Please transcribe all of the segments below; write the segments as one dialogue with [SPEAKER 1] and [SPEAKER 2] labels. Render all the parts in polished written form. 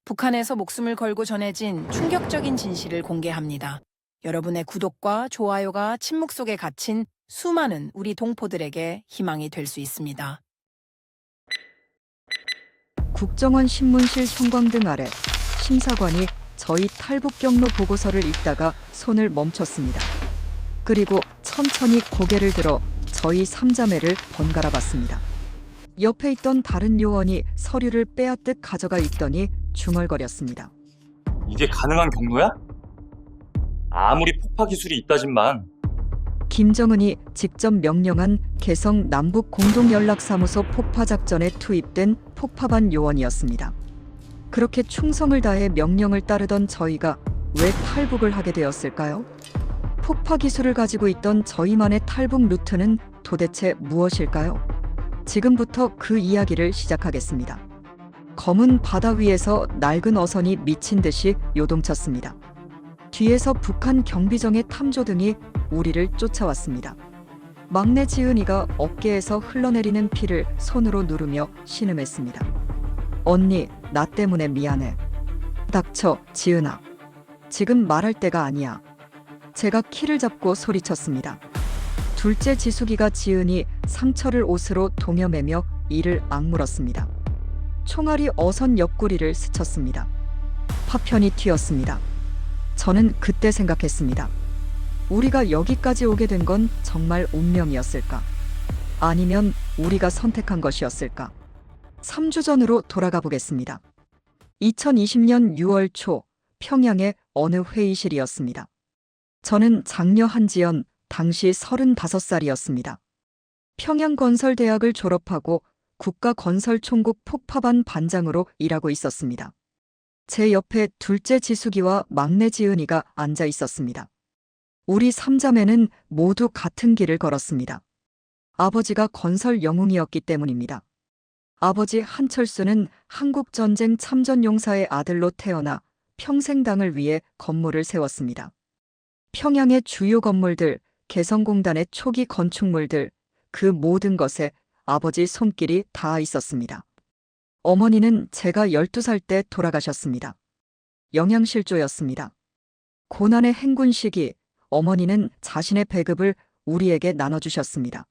[SPEAKER 1] 북한에서 목숨을 걸고 전해진 충격적인 진실을 공개합니다. 여러분의 구독과 좋아요가 침묵 속에 갇힌 수많은 우리 동포들에게 희망이 될 수 있습니다.
[SPEAKER 2] 국정원 신문실 형광등 아래 심사관이 저희 탈북 경로 보고서를 읽다가 손을 멈췄습니다. 그리고 천천히 고개를 들어 저희 삼자매를 번갈아 봤습니다. 옆에 있던 다른 요원이 서류를 빼앗듯 가져가 읽더니 중얼거렸습니다.
[SPEAKER 3] 이게 가능한 경로야? 아무리 폭파 기술이 있다지만
[SPEAKER 2] 김정은이 직접 명령한 개성 남북 공동연락사무소 폭파작전에 투입된 폭파반 요원이었습니다. 그렇게 충성을 다해 명령을 따르던 저희가 왜 탈북을 하게 되었을까요? 폭파 기술을 가지고 있던 저희만의 탈북 루트는 도대체 무엇일까요? 지금부터 그 이야기를 시작하겠습니다. 검은 바다 위에서 낡은 어선이 미친 듯이 요동쳤습니다. 뒤에서 북한 경비정의 탐조등이 우리를 쫓아왔습니다. 막내 지은이가 어깨에서 흘러내리는 피를 손으로 누르며 신음했습니다. 언니, 나 때문에 미안해. 닥쳐, 지은아. 지금 말할 때가 아니야. 제가 키를 잡고 소리쳤습니다. 둘째 지숙이가 지은이 상처를 옷으로 동여매며 이를 악물었습니다. 총알이 어선 옆구리를 스쳤습니다. 파편이 튀었습니다. 저는 그때 생각했습니다. 우리가 여기까지 오게 된 건 정말 운명이었을까? 아니면 우리가 선택한 것이었을까? 3주 전으로 돌아가 보겠습니다. 2020년 6월 초 평양의 어느 회의실이었습니다. 저는 장녀 한지연, 당시 35살이었습니다. 평양건설대학을 졸업하고 국가건설총국 폭파반 반장으로 일하고 있었습니다. 제 옆에 둘째 지숙이와 막내 지은이가 앉아 있었습니다. 우리 삼자매는 모두 같은 길을 걸었습니다. 아버지가 건설 영웅이었기 때문입니다. 아버지 한철수는 한국전쟁 참전용사의 아들로 태어나 평생 당을 위해 건물을 세웠습니다. 평양의 주요 건물들, 개성공단의 초기 건축물들, 그 모든 것에 아버지 손길이 닿아 있었습니다. 어머니는 제가 12살 때 돌아가셨습니다. 영양실조였습니다. 고난의 행군 시기, 어머니는 자신의 배급을 우리에게 나눠주셨습니다.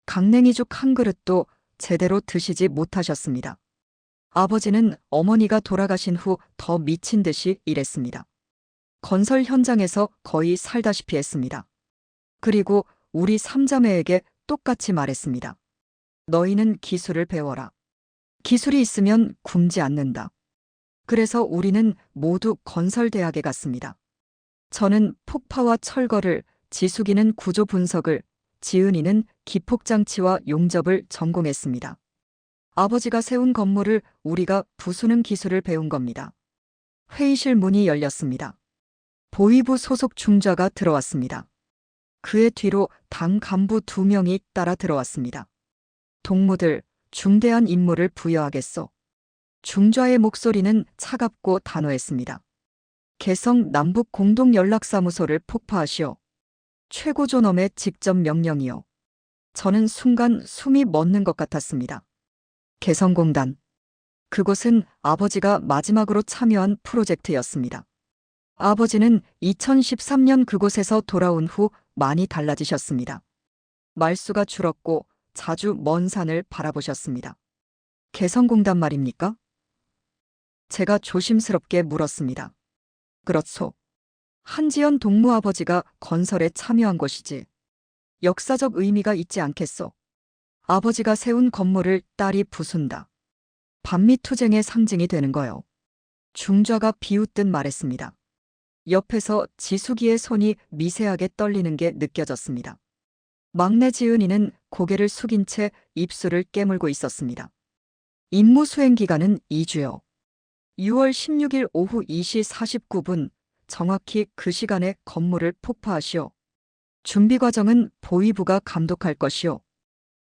[SPEAKER 2] 강냉이죽 한 그릇도 제대로 드시지 못하셨습니다. 아버지는 어머니가 돌아가신 후 더 미친 듯이 일했습니다. 건설 현장에서 거의 살다시피 했습니다. 그리고 우리 삼자매에게 똑같이 말했습니다. 너희는 기술을 배워라. 기술이 있으면 굶지 않는다. 그래서 우리는 모두 건설대학에 갔습니다. 저는 폭파와 철거를, 지숙이는 구조 분석을, 지은이는 기폭장치와 용접을 전공했습니다. 아버지가 세운 건물을 우리가 부수는 기술을 배운 겁니다. 회의실 문이 열렸습니다. 보위부 소속 중좌가 들어왔습니다. 그의 뒤로 당 간부 2명이 따라 들어왔습니다. 동무들, 중대한 임무를 부여하겠소. 중좌의 목소리는 차갑고 단호했습니다. 개성 남북 공동연락사무소를 폭파하시오. 최고 존엄의 직접 명령이요. 저는 순간 숨이 멎는 것 같았습니다. 개성공단. 그곳은 아버지가 마지막으로 참여한 프로젝트였습니다. 아버지는 2013년 그곳에서 돌아온 후 많이 달라지셨습니다. 말수가 줄었고 자주 먼 산을 바라보셨습니다. 개성공단 말입니까? 제가 조심스럽게 물었습니다. 그렇소. 한지연 동무 아버지가 건설에 참여한 것이지. 역사적 의미가 있지 않겠소. 아버지가 세운 건물을 딸이 부순다. 반미투쟁의 상징이 되는 거요. 중좌가 비웃듯 말했습니다. 옆에서 지숙이의 손이 미세하게 떨리는 게 느껴졌습니다. 막내 지은이는 고개를 숙인 채 입술을 깨물고 있었습니다. 임무 수행 기간은 2주요. 6월 16일 오후 2시 49분, 정확히 그 시간에 건물을 폭파하시오. 준비 과정은 보위부가 감독할 것이오.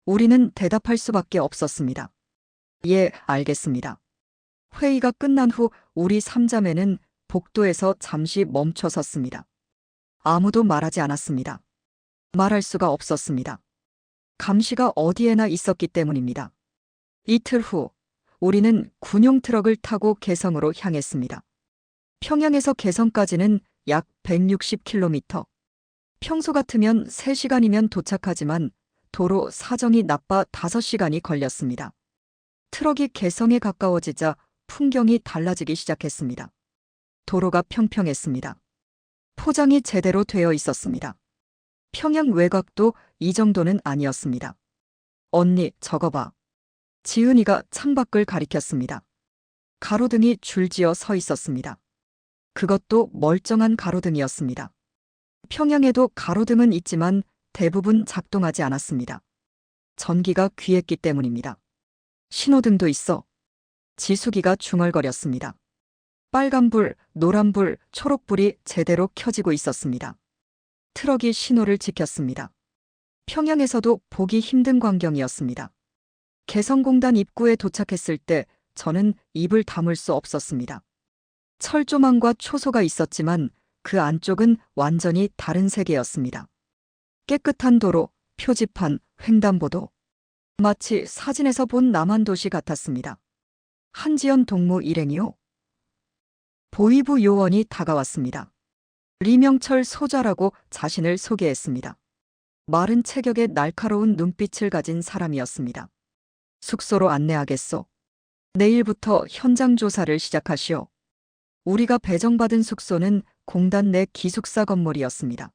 [SPEAKER 2] 우리는 대답할 수밖에 없었습니다. 예, 알겠습니다. 회의가 끝난 후 우리 삼자매는 복도에서 잠시 멈춰 섰습니다. 아무도 말하지 않았습니다. 말할 수가 없었습니다. 감시가 어디에나 있었기 때문입니다. 이틀 후 우리는 군용 트럭을 타고 개성으로 향했습니다. 평양에서 개성까지는 약 160km. 평소 같으면 3시간이면 도착하지만 도로 사정이 나빠 5시간이 걸렸습니다. 트럭이 개성에 가까워지자 풍경이 달라지기 시작했습니다. 도로가 평평했습니다. 포장이 제대로 되어 있었습니다. 평양 외곽도 이 정도는 아니었습니다. 언니, 저거 봐. 지은이가 창밖을 가리켰습니다. 가로등이 줄지어 서 있었습니다. 그것도 멀쩡한 가로등이었습니다. 평양에도 가로등은 있지만 대부분 작동하지 않았습니다. 전기가 귀했기 때문입니다. 신호등도 있어. 지수기가 중얼거렸습니다. 빨간불, 노란불, 초록불이 제대로 켜지고 있었습니다. 트럭이 신호를 지켰습니다. 평양에서도 보기 힘든 광경이었습니다. 개성공단 입구에 도착했을 때 저는 입을 다물 수 없었습니다. 철조망과 초소가 있었지만 그 안쪽은 완전히 다른 세계였습니다. 깨끗한 도로, 표지판, 횡단보도. 마치 사진에서 본 남한도시 같았습니다. 한지연 동무 일행이요. 보위부 요원이 다가왔습니다. 리명철 소자라고 자신을 소개했습니다. 마른 체격에 날카로운 눈빛을 가진 사람이었습니다. 숙소로 안내하겠소. 내일부터 현장 조사를 시작하시오. 우리가 배정받은 숙소는 공단 내 기숙사 건물이었습니다.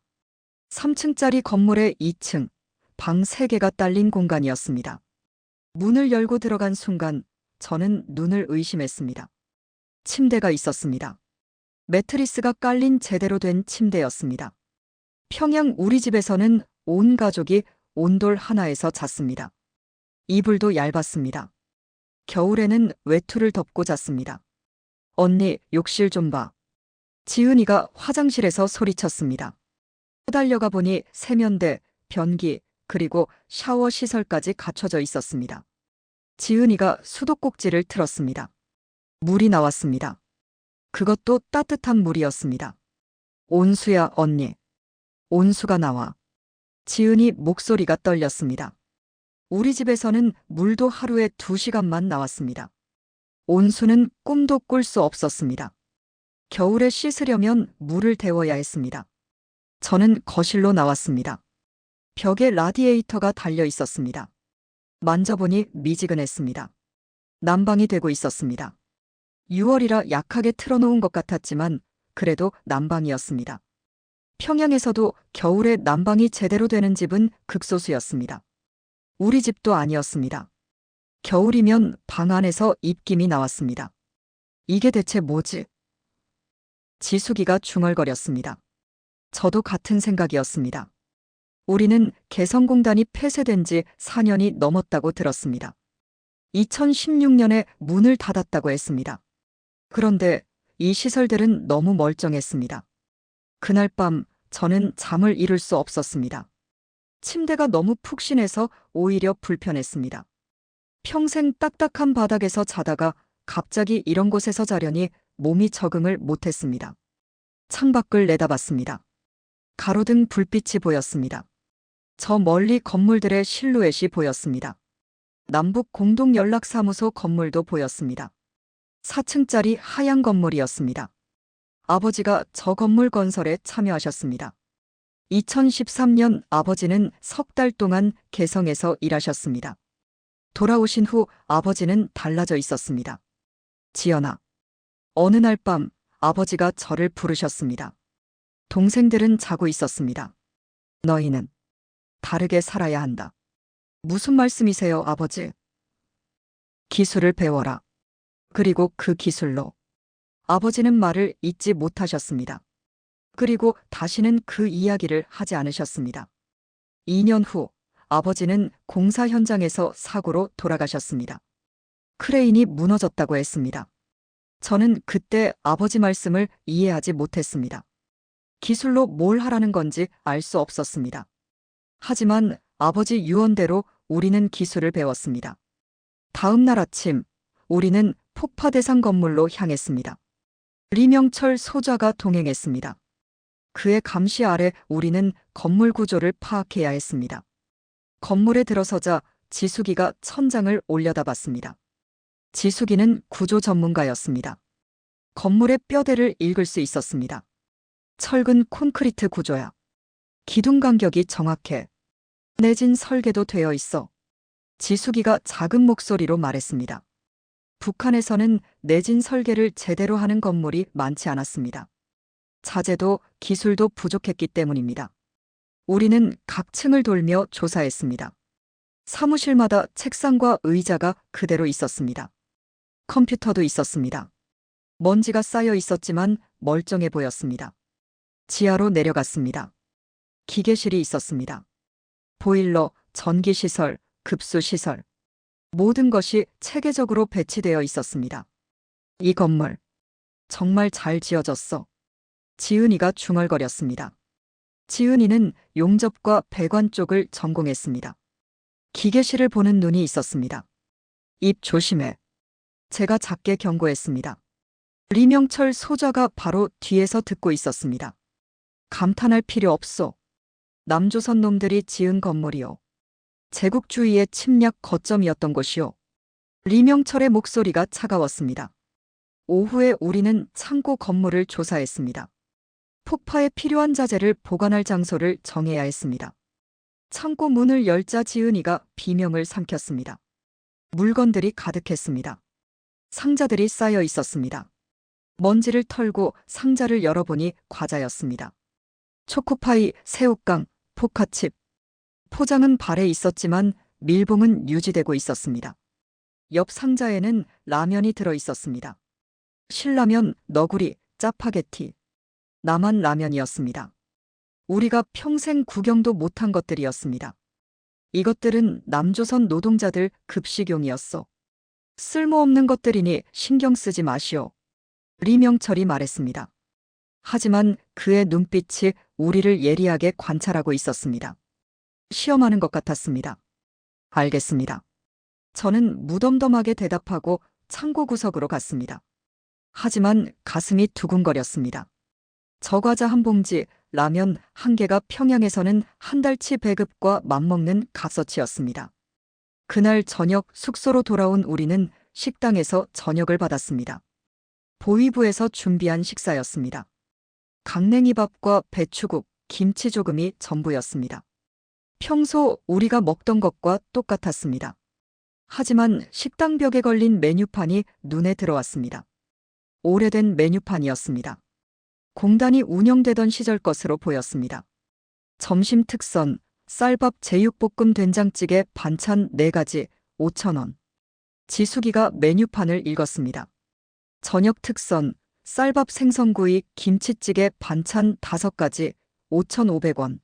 [SPEAKER 2] 3층짜리 건물의 2층, 방 3개가 딸린 공간이었습니다. 문을 열고 들어간 순간 저는 눈을 의심했습니다. 침대가 있었습니다. 매트리스가 깔린 제대로 된 침대였습니다. 평양 우리 집에서는 온 가족이 온돌 하나에서 잤습니다. 이불도 얇았습니다. 겨울에는 외투를 덮고 잤습니다. 언니, 욕실 좀 봐. 지은이가 화장실에서 소리쳤습니다. 달려가 보니 세면대, 변기, 그리고 샤워 시설까지 갖춰져 있었습니다. 지은이가 수도꼭지를 틀었습니다. 물이 나왔습니다. 그것도 따뜻한 물이었습니다. 온수야, 언니. 온수가 나와. 지은이 목소리가 떨렸습니다. 우리 집에서는 물도 하루에 2시간만 나왔습니다. 온수는 꿈도 꿀 수 없었습니다. 겨울에 씻으려면 물을 데워야 했습니다. 저는 거실로 나왔습니다. 벽에 라디에이터가 달려 있었습니다. 만져보니 미지근했습니다. 난방이 되고 있었습니다. 6월이라 약하게 틀어놓은 것 같았지만 그래도 난방이었습니다. 평양에서도 겨울에 난방이 제대로 되는 집은 극소수였습니다. 우리 집도 아니었습니다. 겨울이면 방 안에서 입김이 나왔습니다. 이게 대체 뭐지? 지수기가 중얼거렸습니다. 저도 같은 생각이었습니다. 우리는 개성공단이 폐쇄된 지 4년이 넘었다고 들었습니다. 2016년에 문을 닫았다고 했습니다. 그런데 이 시설들은 너무 멀쩡했습니다. 그날 밤 저는 잠을 이룰 수 없었습니다. 침대가 너무 푹신해서 오히려 불편했습니다. 평생 딱딱한 바닥에서 자다가 갑자기 이런 곳에서 자려니 몸이 적응을 못했습니다. 창밖을 내다봤습니다. 가로등 불빛이 보였습니다. 저 멀리 건물들의 실루엣이 보였습니다. 남북 공동연락사무소 건물도 보였습니다. 4층짜리 하얀 건물이었습니다. 아버지가 저 건물 건설에 참여하셨습니다. 2013년 아버지는 3달 동안 개성에서 일하셨습니다. 돌아오신 후 아버지는 달라져 있었습니다. 지연아. 어느 날 밤 아버지가 저를 부르셨습니다. 동생들은 자고 있었습니다. 너희는 다르게 살아야 한다. 무슨 말씀이세요, 아버지? 기술을 배워라. 그리고 그 기술로. 아버지는 말을 잊지 못하셨습니다. 그리고 다시는 그 이야기를 하지 않으셨습니다. 2년 후 아버지는 공사 현장에서 사고로 돌아가셨습니다. 크레인이 무너졌다고 했습니다. 저는 그때 아버지 말씀을 이해하지 못했습니다. 기술로 뭘 하라는 건지 알 수 없었습니다. 하지만 아버지 유언대로 우리는 기술을 배웠습니다. 다음 날 아침 우리는 폭파 대상 건물로 향했습니다. 리명철 소좌가 동행했습니다. 그의 감시 아래 우리는 건물 구조를 파악해야 했습니다. 건물에 들어서자 지수기가 천장을 올려다봤습니다. 지숙이는 구조 전문가였습니다. 건물의 뼈대를 읽을 수 있었습니다. 철근 콘크리트 구조야. 기둥 간격이 정확해. 내진 설계도 되어 있어. 지숙이가 작은 목소리로 말했습니다. 북한에서는 내진 설계를 제대로 하는 건물이 많지 않았습니다. 자재도 기술도 부족했기 때문입니다. 우리는 각 층을 돌며 조사했습니다. 사무실마다 책상과 의자가 그대로 있었습니다. 컴퓨터도 있었습니다. 먼지가 쌓여 있었지만 멀쩡해 보였습니다. 지하로 내려갔습니다. 기계실이 있었습니다. 보일러, 전기시설, 급수시설. 모든 것이 체계적으로 배치되어 있었습니다. 이 건물, 정말 잘 지어졌어. 지은이가 중얼거렸습니다. 지은이는 용접과 배관 쪽을 전공했습니다. 기계실을 보는 눈이 있었습니다. 입 조심해. 제가 작게 경고했습니다. 리명철 소좌가 바로 뒤에서 듣고 있었습니다. 감탄할 필요 없소. 남조선 놈들이 지은 건물이요. 제국주의의 침략 거점이었던 곳이요. 리명철의 목소리가 차가웠습니다. 오후에 우리는 창고 건물을 조사했습니다. 폭파에 필요한 자재를 보관할 장소를 정해야 했습니다. 창고 문을 열자 지은이가 비명을 삼켰습니다. 물건들이 가득했습니다. 상자들이 쌓여 있었습니다. 먼지를 털고 상자를 열어보니 과자였습니다. 초코파이, 새우깡, 포카칩. 포장은 발에 있었지만 밀봉은 유지되고 있었습니다. 옆 상자에는 라면이 들어 있었습니다. 신라면, 너구리, 짜파게티. 남한 라면이었습니다. 우리가 평생 구경도 못한 것들이었습니다. 이것들은 남조선 노동자들 급식용이었어. 쓸모없는 것들이니 신경 쓰지 마시오. 리명철이 말했습니다. 하지만 그의 눈빛이 우리를 예리하게 관찰하고 있었습니다. 시험하는 것 같았습니다. 알겠습니다. 저는 무덤덤하게 대답하고 창고 구석으로 갔습니다. 하지만 가슴이 두근거렸습니다. 저과자 한 봉지, 라면 한 개가 평양에서는 한 달치 배급과 맞먹는 값어치였습니다. 그날 저녁 숙소로 돌아온 우리는 식당에서 저녁을 받았습니다. 보위부에서 준비한 식사였습니다. 강냉이밥과 배추국, 김치조금이 전부였습니다. 평소 우리가 먹던 것과 똑같았습니다. 하지만 식당 벽에 걸린 메뉴판이 눈에 들어왔습니다. 오래된 메뉴판이었습니다. 공단이 운영되던 시절 것으로 보였습니다. 점심 특선, 쌀밥 제육볶음 된장찌개 반찬 4가지 5,000원. 지숙이가 메뉴판을 읽었습니다. 저녁 특선, 쌀밥 생선구이 김치찌개 반찬 5가지 5,500원.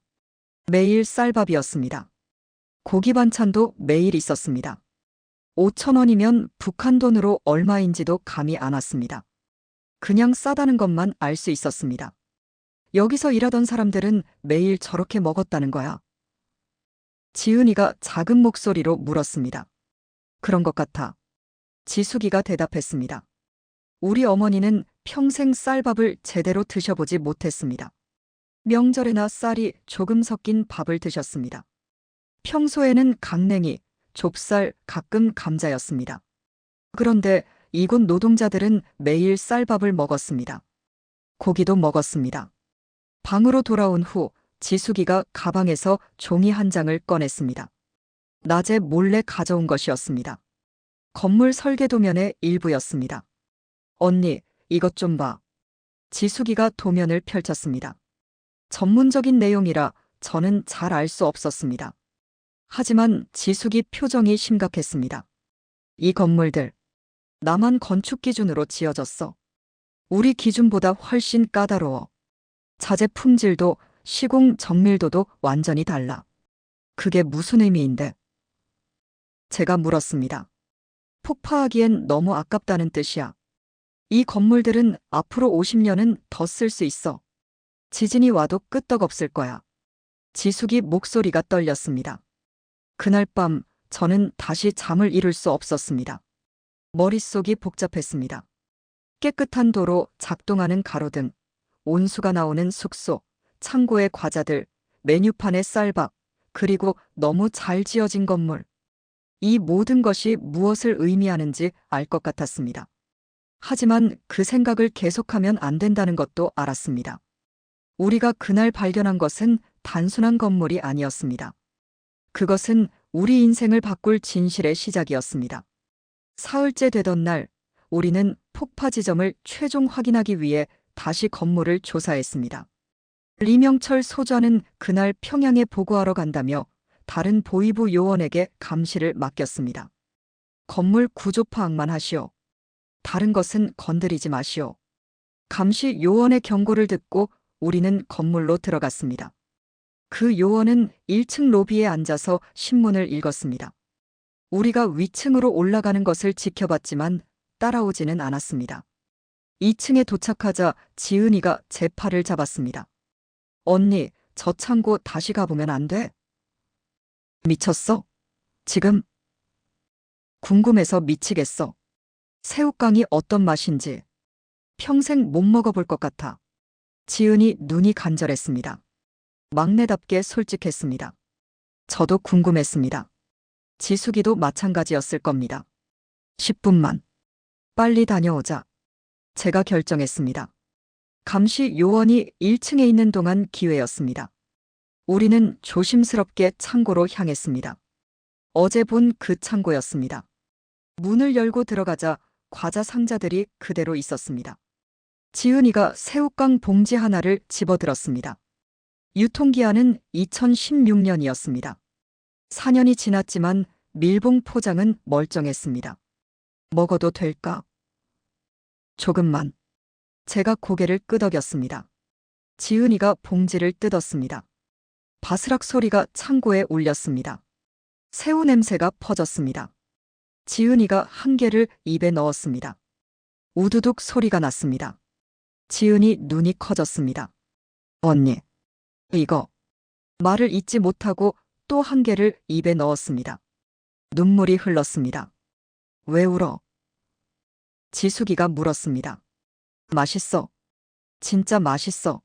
[SPEAKER 2] 매일 쌀밥이었습니다. 고기 반찬도 매일 있었습니다. 5,000원이면 북한 돈으로 얼마인지도 감이 안 왔습니다. 그냥 싸다는 것만 알 수 있었습니다. 여기서 일하던 사람들은 매일 저렇게 먹었다는 거야. 지은이가 작은 목소리로 물었습니다. 그런 것 같아. 지숙이가 대답했습니다. 우리 어머니는 평생 쌀밥을 제대로 드셔보지 못했습니다. 명절에나 쌀이 조금 섞인 밥을 드셨습니다. 평소에는 강냉이, 좁쌀, 가끔 감자였습니다. 그런데 이곳 노동자들은 매일 쌀밥을 먹었습니다. 고기도 먹었습니다. 방으로 돌아온 후 지숙이가 가방에서 종이 한 장을 꺼냈습니다. 낮에 몰래 가져온 것이었습니다. 건물 설계 도면의 일부였습니다. 언니, 이것 좀 봐. 지숙이가 도면을 펼쳤습니다. 전문적인 내용이라 저는 잘 알 수 없었습니다. 하지만 지숙이 표정이 심각했습니다. 이 건물들, 남한 건축 기준으로 지어졌어. 우리 기준보다 훨씬 까다로워. 자재 품질도 시공 정밀도도 완전히 달라. 그게 무슨 의미인데? 제가 물었습니다. 폭파하기엔 너무 아깝다는 뜻이야. 이 건물들은 앞으로 50년은 더 쓸 수 있어. 지진이 와도 끄떡없을 거야. 지숙이 목소리가 떨렸습니다. 그날 밤 저는 다시 잠을 이룰 수 없었습니다. 머릿속이 복잡했습니다. 깨끗한 도로, 작동하는 가로등, 온수가 나오는 숙소, 창고의 과자들, 메뉴판의 쌀밥, 그리고 너무 잘 지어진 건물. 이 모든 것이 무엇을 의미하는지 알 것 같았습니다. 하지만 그 생각을 계속하면 안 된다는 것도 알았습니다. 우리가 그날 발견한 것은 단순한 건물이 아니었습니다. 그것은 우리 인생을 바꿀 진실의 시작이었습니다. 사흘째 되던 날, 우리는 폭파 지점을 최종 확인하기 위해 다시 건물을 조사했습니다. 리명철 소장은 그날 평양에 보고하러 간다며 다른 보위부 요원에게 감시를 맡겼습니다. 건물 구조 파악만 하시오. 다른 것은 건드리지 마시오. 감시 요원의 경고를 듣고 우리는 건물로 들어갔습니다. 그 요원은 1층 로비에 앉아서 신문을 읽었습니다. 우리가 위층으로 올라가는 것을 지켜봤지만 따라오지는 않았습니다. 2층에 도착하자 지은이가 제 팔을 잡았습니다. 언니, 저 창고 다시 가보면 안 돼? 미쳤어? 지금? 궁금해서 미치겠어. 새우깡이 어떤 맛인지 평생 못 먹어볼 것 같아. 지은이 눈이 간절했습니다. 막내답게 솔직했습니다. 저도 궁금했습니다. 지숙이도 마찬가지였을 겁니다. 10분만. 빨리 다녀오자. 제가 결정했습니다. 감시 요원이 1층에 있는 동안 기회였습니다. 우리는 조심스럽게 창고로 향했습니다. 어제 본 그 창고였습니다. 문을 열고 들어가자 과자 상자들이 그대로 있었습니다. 지은이가 새우깡 봉지 하나를 집어들었습니다. 유통기한은 2016년이었습니다. 4년이 지났지만 밀봉 포장은 멀쩡했습니다. 먹어도 될까? 조금만. 제가 고개를 끄덕였습니다. 지은이가 봉지를 뜯었습니다. 바스락 소리가 창고에 울렸습니다. 새우 냄새가 퍼졌습니다. 지은이가 한 개를 입에 넣었습니다. 우두둑 소리가 났습니다. 지은이 눈이 커졌습니다. 언니, 이거. 말을 잇지 못하고 또 한 개를 입에 넣었습니다. 눈물이 흘렀습니다. 왜 울어? 지숙이가 물었습니다. 맛있어. 진짜 맛있어.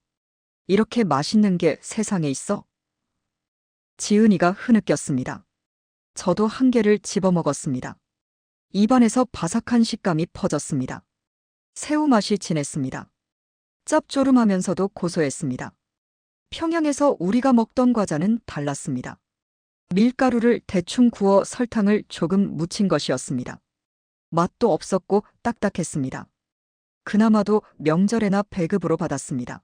[SPEAKER 2] 이렇게 맛있는 게 세상에 있어? 지은이가 흐느꼈습니다. 저도 한 개를 집어먹었습니다. 입안에서 바삭한 식감이 퍼졌습니다. 새우 맛이 진했습니다. 짭조름하면서도 고소했습니다. 평양에서 우리가 먹던 과자는 달랐습니다. 밀가루를 대충 구워 설탕을 조금 묻힌 것이었습니다. 맛도 없었고 딱딱했습니다. 그나마도 명절에나 배급으로 받았습니다.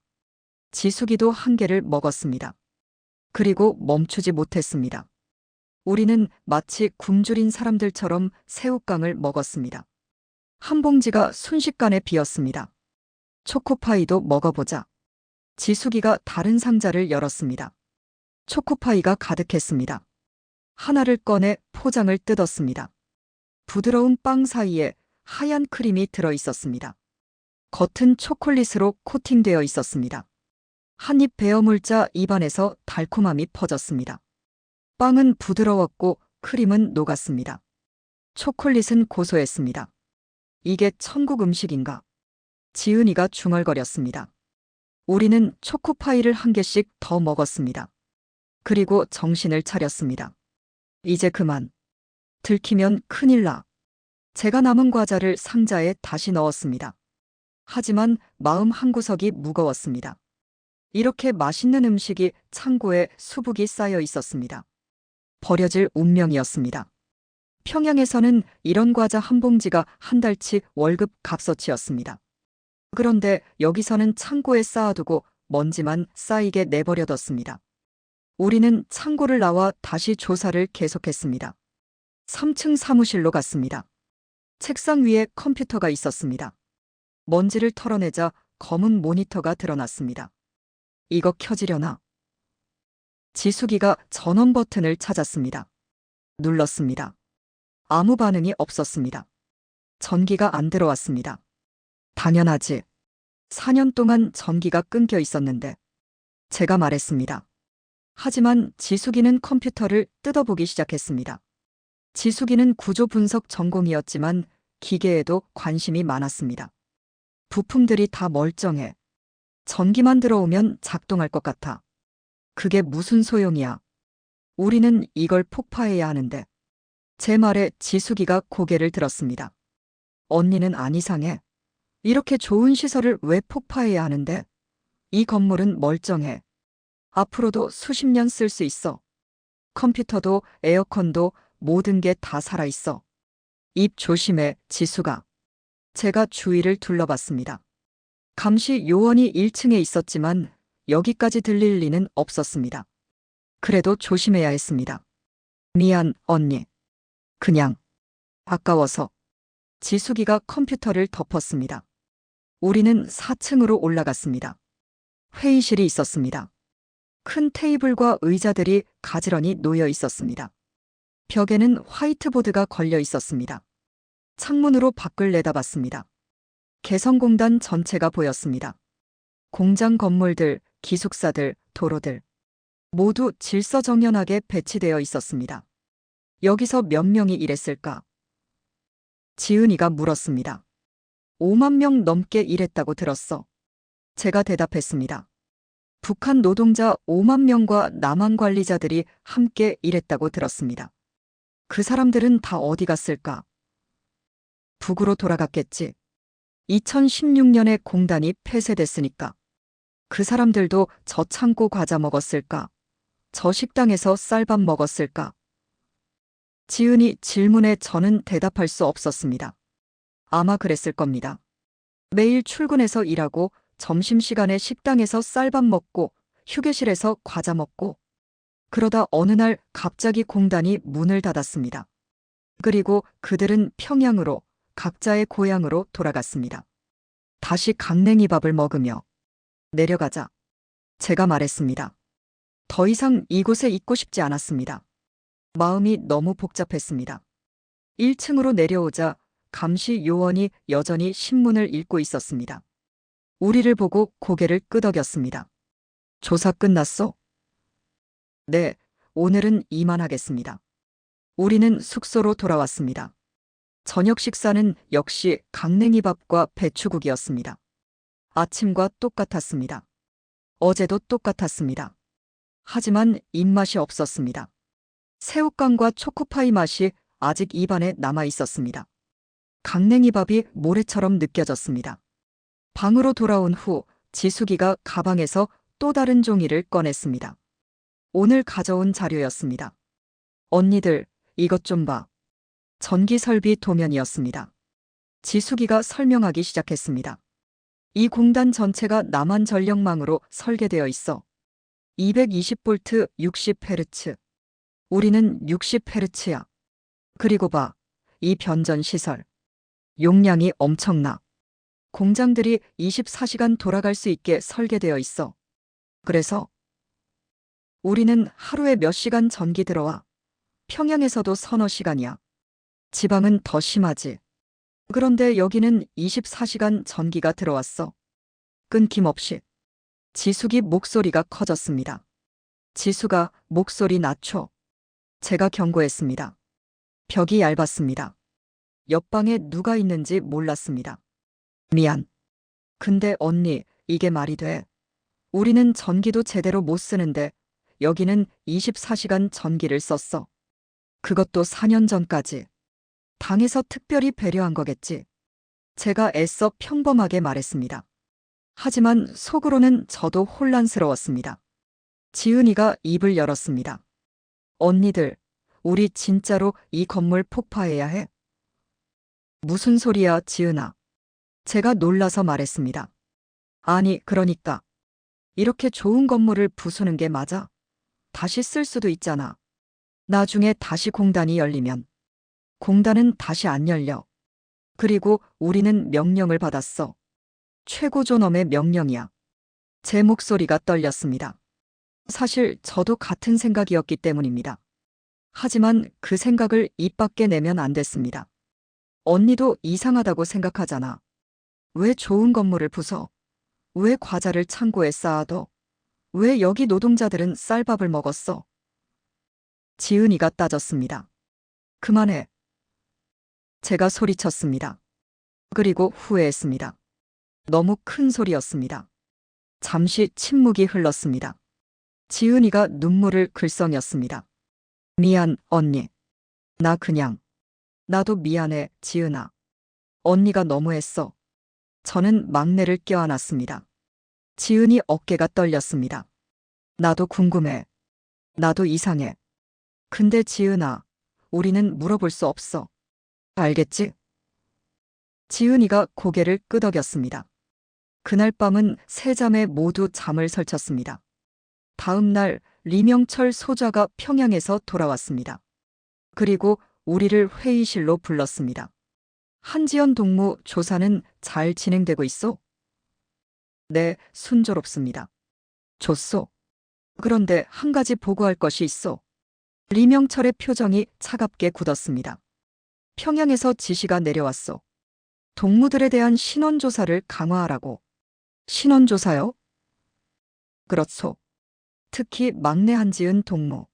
[SPEAKER 2] 지숙이도 한 개를 먹었습니다. 그리고 멈추지 못했습니다. 우리는 마치 굶주린 사람들처럼 새우깡을 먹었습니다. 한 봉지가 순식간에 비었습니다. 초코파이도 먹어보자. 지숙이가 다른 상자를 열었습니다. 초코파이가 가득했습니다. 하나를 꺼내 포장을 뜯었습니다. 부드러운 빵 사이에 하얀 크림이 들어 있었습니다. 겉은 초콜릿으로 코팅되어 있었습니다. 한 입 베어 물자 입안에서 달콤함이 퍼졌습니다. 빵은 부드러웠고 크림은 녹았습니다. 초콜릿은 고소했습니다. 이게 천국 음식인가? 지은이가 중얼거렸습니다. 우리는 초코파이를 한 개씩 더 먹었습니다. 그리고 정신을 차렸습니다. 이제 그만. 들키면 큰일 나. 제가 남은 과자를 상자에 다시 넣었습니다. 하지만 마음 한구석이 무거웠습니다. 이렇게 맛있는 음식이 창고에 수북이 쌓여 있었습니다. 버려질 운명이었습니다. 평양에서는 이런 과자 한 봉지가 한 달치 월급 값어치였습니다. 그런데 여기서는 창고에 쌓아두고 먼지만 쌓이게 내버려뒀습니다. 우리는 창고를 나와 다시 조사를 계속했습니다. 3층 사무실로 갔습니다. 책상 위에 컴퓨터가 있었습니다. 먼지를 털어내자 검은 모니터가 드러났습니다. 이거 켜지려나? 지숙이가 전원 버튼을 찾았습니다. 눌렀습니다. 아무 반응이 없었습니다. 전기가 안 들어왔습니다. 당연하지. 4년 동안 전기가 끊겨 있었는데. 제가 말했습니다. 하지만 지숙이는 컴퓨터를 뜯어보기 시작했습니다. 지숙이는 구조 분석 전공이었지만 기계에도 관심이 많았습니다. 부품들이 다 멀쩡해. 전기만 들어오면 작동할 것 같아. 그게 무슨 소용이야. 우리는 이걸 폭파해야 하는데. 제 말에 지숙이가 고개를 들었습니다. 언니는 안 이상해. 이렇게 좋은 시설을 왜 폭파해야 하는데? 이 건물은 멀쩡해. 앞으로도 수십 년 쓸 수 있어. 컴퓨터도 에어컨도 모든 게 다 살아있어. 입 조심해, 지수가. 제가 주위를 둘러봤습니다. 감시 요원이 1층에 있었지만 여기까지 들릴 리는 없었습니다. 그래도 조심해야 했습니다. 미안, 언니. 그냥 아까워서. 지숙이가 컴퓨터를 덮었습니다. 우리는 4층으로 올라갔습니다. 회의실이 있었습니다. 큰 테이블과 의자들이 가지런히 놓여 있었습니다. 벽에는 화이트보드가 걸려 있었습니다. 창문으로 밖을 내다봤습니다. 개성공단 전체가 보였습니다. 공장 건물들, 기숙사들, 도로들 모두 질서정연하게 배치되어 있었습니다. 여기서 몇 명이 일했을까? 지은이가 물었습니다. 5만 명 넘게 일했다고 들었어. 제가 대답했습니다. 북한 노동자 5만 명과 남한 관리자들이 함께 일했다고 들었습니다. 그 사람들은 다 어디 갔을까? 북으로 돌아갔겠지. 2016년에 공단이 폐쇄됐으니까. 그 사람들도 저 창고 과자 먹었을까? 저 식당에서 쌀밥 먹었을까? 지은이 질문에 저는 대답할 수 없었습니다. 아마 그랬을 겁니다. 매일 출근해서 일하고 점심시간에 식당에서 쌀밥 먹고 휴게실에서 과자 먹고 그러다 어느 날 갑자기 공단이 문을 닫았습니다. 그리고 그들은 평양으로 각자의 고향으로 돌아갔습니다. 다시 강냉이밥을 먹으며 내려가자. 제가 말했습니다. 더 이상 이곳에 있고 싶지 않았습니다. 마음이 너무 복잡했습니다. 1층으로 내려오자 감시 요원이 여전히 신문을 읽고 있었습니다. 우리를 보고 고개를 끄덕였습니다. 조사 끝났어? 네, 오늘은 이만하겠습니다. 우리는 숙소로 돌아왔습니다. 저녁 식사는 역시 강냉이밥과 배추국이었습니다. 아침과 똑같았습니다. 어제도 똑같았습니다. 하지만 입맛이 없었습니다. 새우깡과 초코파이 맛이 아직 입안에 남아 있었습니다. 강냉이밥이 모래처럼 느껴졌습니다. 방으로 돌아온 후 지숙이가 가방에서 또 다른 종이를 꺼냈습니다. 오늘 가져온 자료였습니다. 언니들, 이것 좀 봐. 전기 설비 도면이었습니다. 지숙이가 설명하기 시작했습니다. 이 공단 전체가 남한 전력망으로 설계되어 있어. 220V 60Hz. 우리는 60Hz야. 그리고 봐, 이 변전 시설. 용량이 엄청나. 공장들이 24시간 돌아갈 수 있게 설계되어 있어. 그래서 우리는 하루에 몇 시간 전기 들어와. 평양에서도 서너 시간이야. 지방은 더 심하지. 그런데 여기는 24시간 전기가 들어왔어. 끊김없이. 지숙이 목소리가 커졌습니다. 지수가 목소리 낮춰. 제가 경고했습니다. 벽이 얇았습니다. 옆방에 누가 있는지 몰랐습니다. 미안. 근데 언니, 이게 말이 돼. 우리는 전기도 제대로 못 쓰는데 여기는 24시간 전기를 썼어. 그것도 4년 전까지. 당에서 특별히 배려한 거겠지. 제가 애써 평범하게 말했습니다. 하지만 속으로는 저도 혼란스러웠습니다. 지은이가 입을 열었습니다. 언니들, 우리 진짜로 이 건물 폭파해야 해? 무슨 소리야, 지은아. 제가 놀라서 말했습니다. 아니, 그러니까. 이렇게 좋은 건물을 부수는 게 맞아? 다시 쓸 수도 있잖아. 나중에 다시 공단이 열리면. 공단은 다시 안 열려. 그리고 우리는 명령을 받았어. 최고존엄의 명령이야. 제 목소리가 떨렸습니다. 사실 저도 같은 생각이었기 때문입니다. 하지만 그 생각을 입 밖에 내면 안 됐습니다. 언니도 이상하다고 생각하잖아. 왜 좋은 건물을 부숴? 왜 과자를 창고에 쌓아둬? 왜 여기 노동자들은 쌀밥을 먹었어? 지은이가 따졌습니다. 그만해. 제가 소리쳤습니다. 그리고 후회했습니다. 너무 큰 소리였습니다. 잠시 침묵이 흘렀습니다. 지은이가 눈물을 글썽였습니다. 미안, 언니. 나도 미안해, 지은아. 언니가 너무했어. 저는 막내를 껴안았습니다. 지은이 어깨가 떨렸습니다. 나도 궁금해. 나도 이상해. 근데 지은아, 우리는 물어볼 수 없어. 알겠지? 지은이가 고개를 끄덕였습니다. 그날 밤은 세 자매 모두 잠을 설쳤습니다. 다음 날 리명철 소좌가 평양에서 돌아왔습니다. 그리고 우리를 회의실로 불렀습니다. 한지연 동무 조사는 잘 진행되고 있어? 네, 순조롭습니다. 좋소. 그런데 한 가지 보고할 것이 있어. 리명철의 표정이 차갑게 굳었습니다. 평양에서 지시가 내려왔어. 동무들에 대한 신원조사를 강화하라고. 신원조사요? 그렇소. 특히 막내 한지은 동무.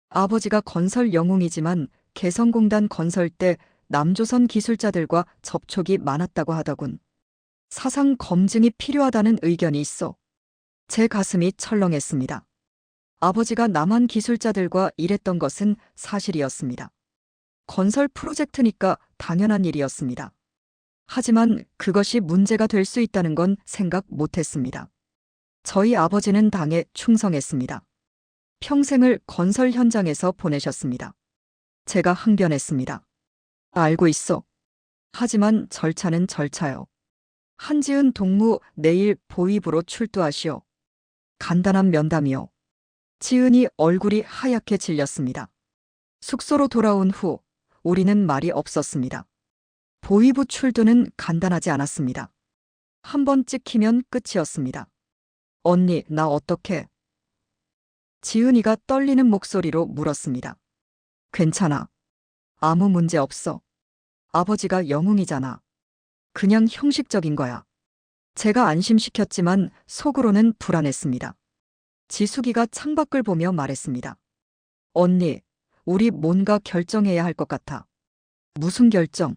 [SPEAKER 2] 아버지가 건설 영웅이지만 개성공단 건설 때 남조선 기술자들과 접촉이 많았다고 하더군. 사상 검증이 필요하다는 의견이 있어. 제 가슴이 철렁했습니다. 아버지가 남한 기술자들과 일했던 것은 사실이었습니다. 건설 프로젝트니까 당연한 일이었습니다. 하지만 그것이 문제가 될 수 있다는 건 생각 못했습니다. 저희 아버지는 당에 충성했습니다. 평생을 건설 현장에서 보내셨습니다. 제가 항변했습니다. 알고 있어. 하지만 절차는 절차요. 한지은 동무 내일 보위부로 출두하시오. 간단한 면담이요. 지은이 얼굴이 하얗게 질렸습니다. 숙소로 돌아온 후 우리는 말이 없었습니다. 보위부 출두는 간단하지 않았습니다. 한 번 찍히면 끝이었습니다. 언니, 나 어떡해? 지은이가 떨리는 목소리로 물었습니다. 괜찮아. 아무 문제 없어. 아버지가 영웅이잖아. 그냥 형식적인 거야. 제가 안심시켰지만 속으로는 불안했습니다. 지숙이가 창밖을 보며 말했습니다. 언니, 우리 뭔가 결정해야 할 것 같아. 무슨 결정?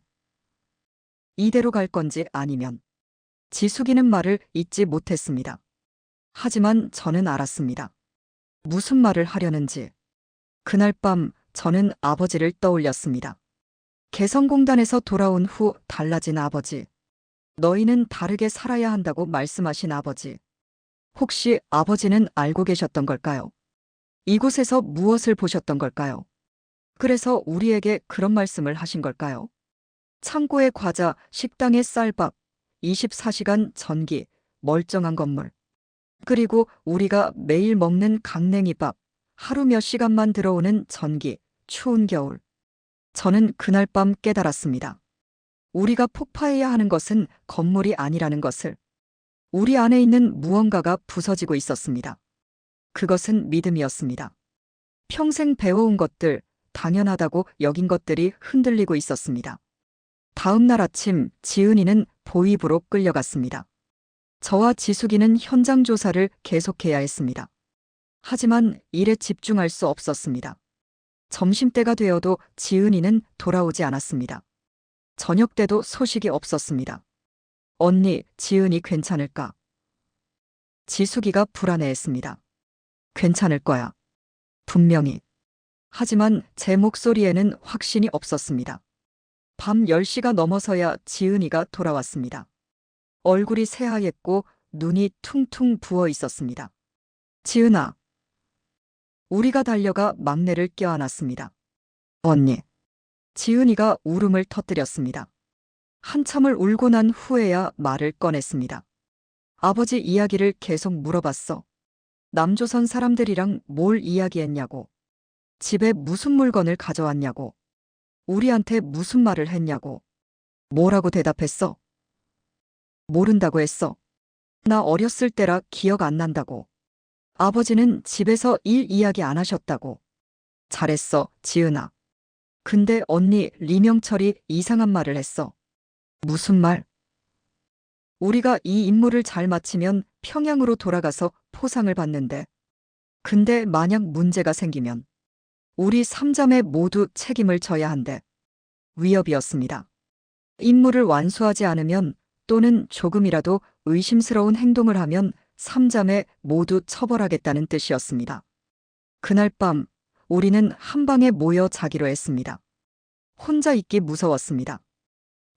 [SPEAKER 2] 이대로 갈 건지 아니면. 지숙이는 말을 잇지 못했습니다. 하지만 저는 알았습니다. 무슨 말을 하려는지. 그날 밤 저는 아버지를 떠올렸습니다. 개성공단에서 돌아온 후 달라진 아버지. 너희는 다르게 살아야 한다고 말씀하신 아버지. 혹시 아버지는 알고 계셨던 걸까요? 이곳에서 무엇을 보셨던 걸까요? 그래서 우리에게 그런 말씀을 하신 걸까요? 창고에 과자, 식당에 쌀밥, 24시간 전기, 멀쩡한 건물. 그리고 우리가 매일 먹는 강냉이밥, 하루 몇 시간만 들어오는 전기, 추운 겨울. 저는 그날 밤 깨달았습니다. 우리가 폭파해야 하는 것은 건물이 아니라는 것을. 우리 안에 있는 무언가가 부서지고 있었습니다. 그것은 믿음이었습니다. 평생 배워온 것들, 당연하다고 여긴 것들이 흔들리고 있었습니다. 다음 날 아침 지은이는 보위부로 끌려갔습니다. 저와 지숙이는 현장 조사를 계속해야 했습니다. 하지만 일에 집중할 수 없었습니다. 점심때가 되어도 지은이는 돌아오지 않았습니다. 저녁 때도 소식이 없었습니다. 언니, 지은이 괜찮을까? 지숙이가 불안해했습니다. 괜찮을 거야. 분명히. 하지만 제 목소리에는 확신이 없었습니다. 밤 10시가 넘어서야 지은이가 돌아왔습니다. 얼굴이 새하얗고 눈이 퉁퉁 부어 있었습니다. 지은아. 우리가 달려가 막내를 껴안았습니다. 언니. 지은이가 울음을 터뜨렸습니다. 한참을 울고 난 후에야 말을 꺼냈습니다. 아버지 이야기를 계속 물어봤어. 남조선 사람들이랑 뭘 이야기했냐고. 집에 무슨 물건을 가져왔냐고. 우리한테 무슨 말을 했냐고. 뭐라고 대답했어? 모른다고 했어. 나 어렸을 때라 기억 안 난다고. 아버지는 집에서 일 이야기 안 하셨다고. 잘했어, 지은아. 근데 언니 리명철이 이상한 말을 했어. 무슨 말? 우리가 이 임무를 잘 마치면 평양으로 돌아가서 포상을 받는데. 근데 만약 문제가 생기면 우리 3자매 모두 책임을 져야 한대. 위협이었습니다. 임무를 완수하지 않으면 또는 조금이라도 의심스러운 행동을 하면 3자매 모두 처벌하겠다는 뜻이었습니다. 그날 밤 우리는 한 방에 모여 자기로 했습니다. 혼자 있기 무서웠습니다.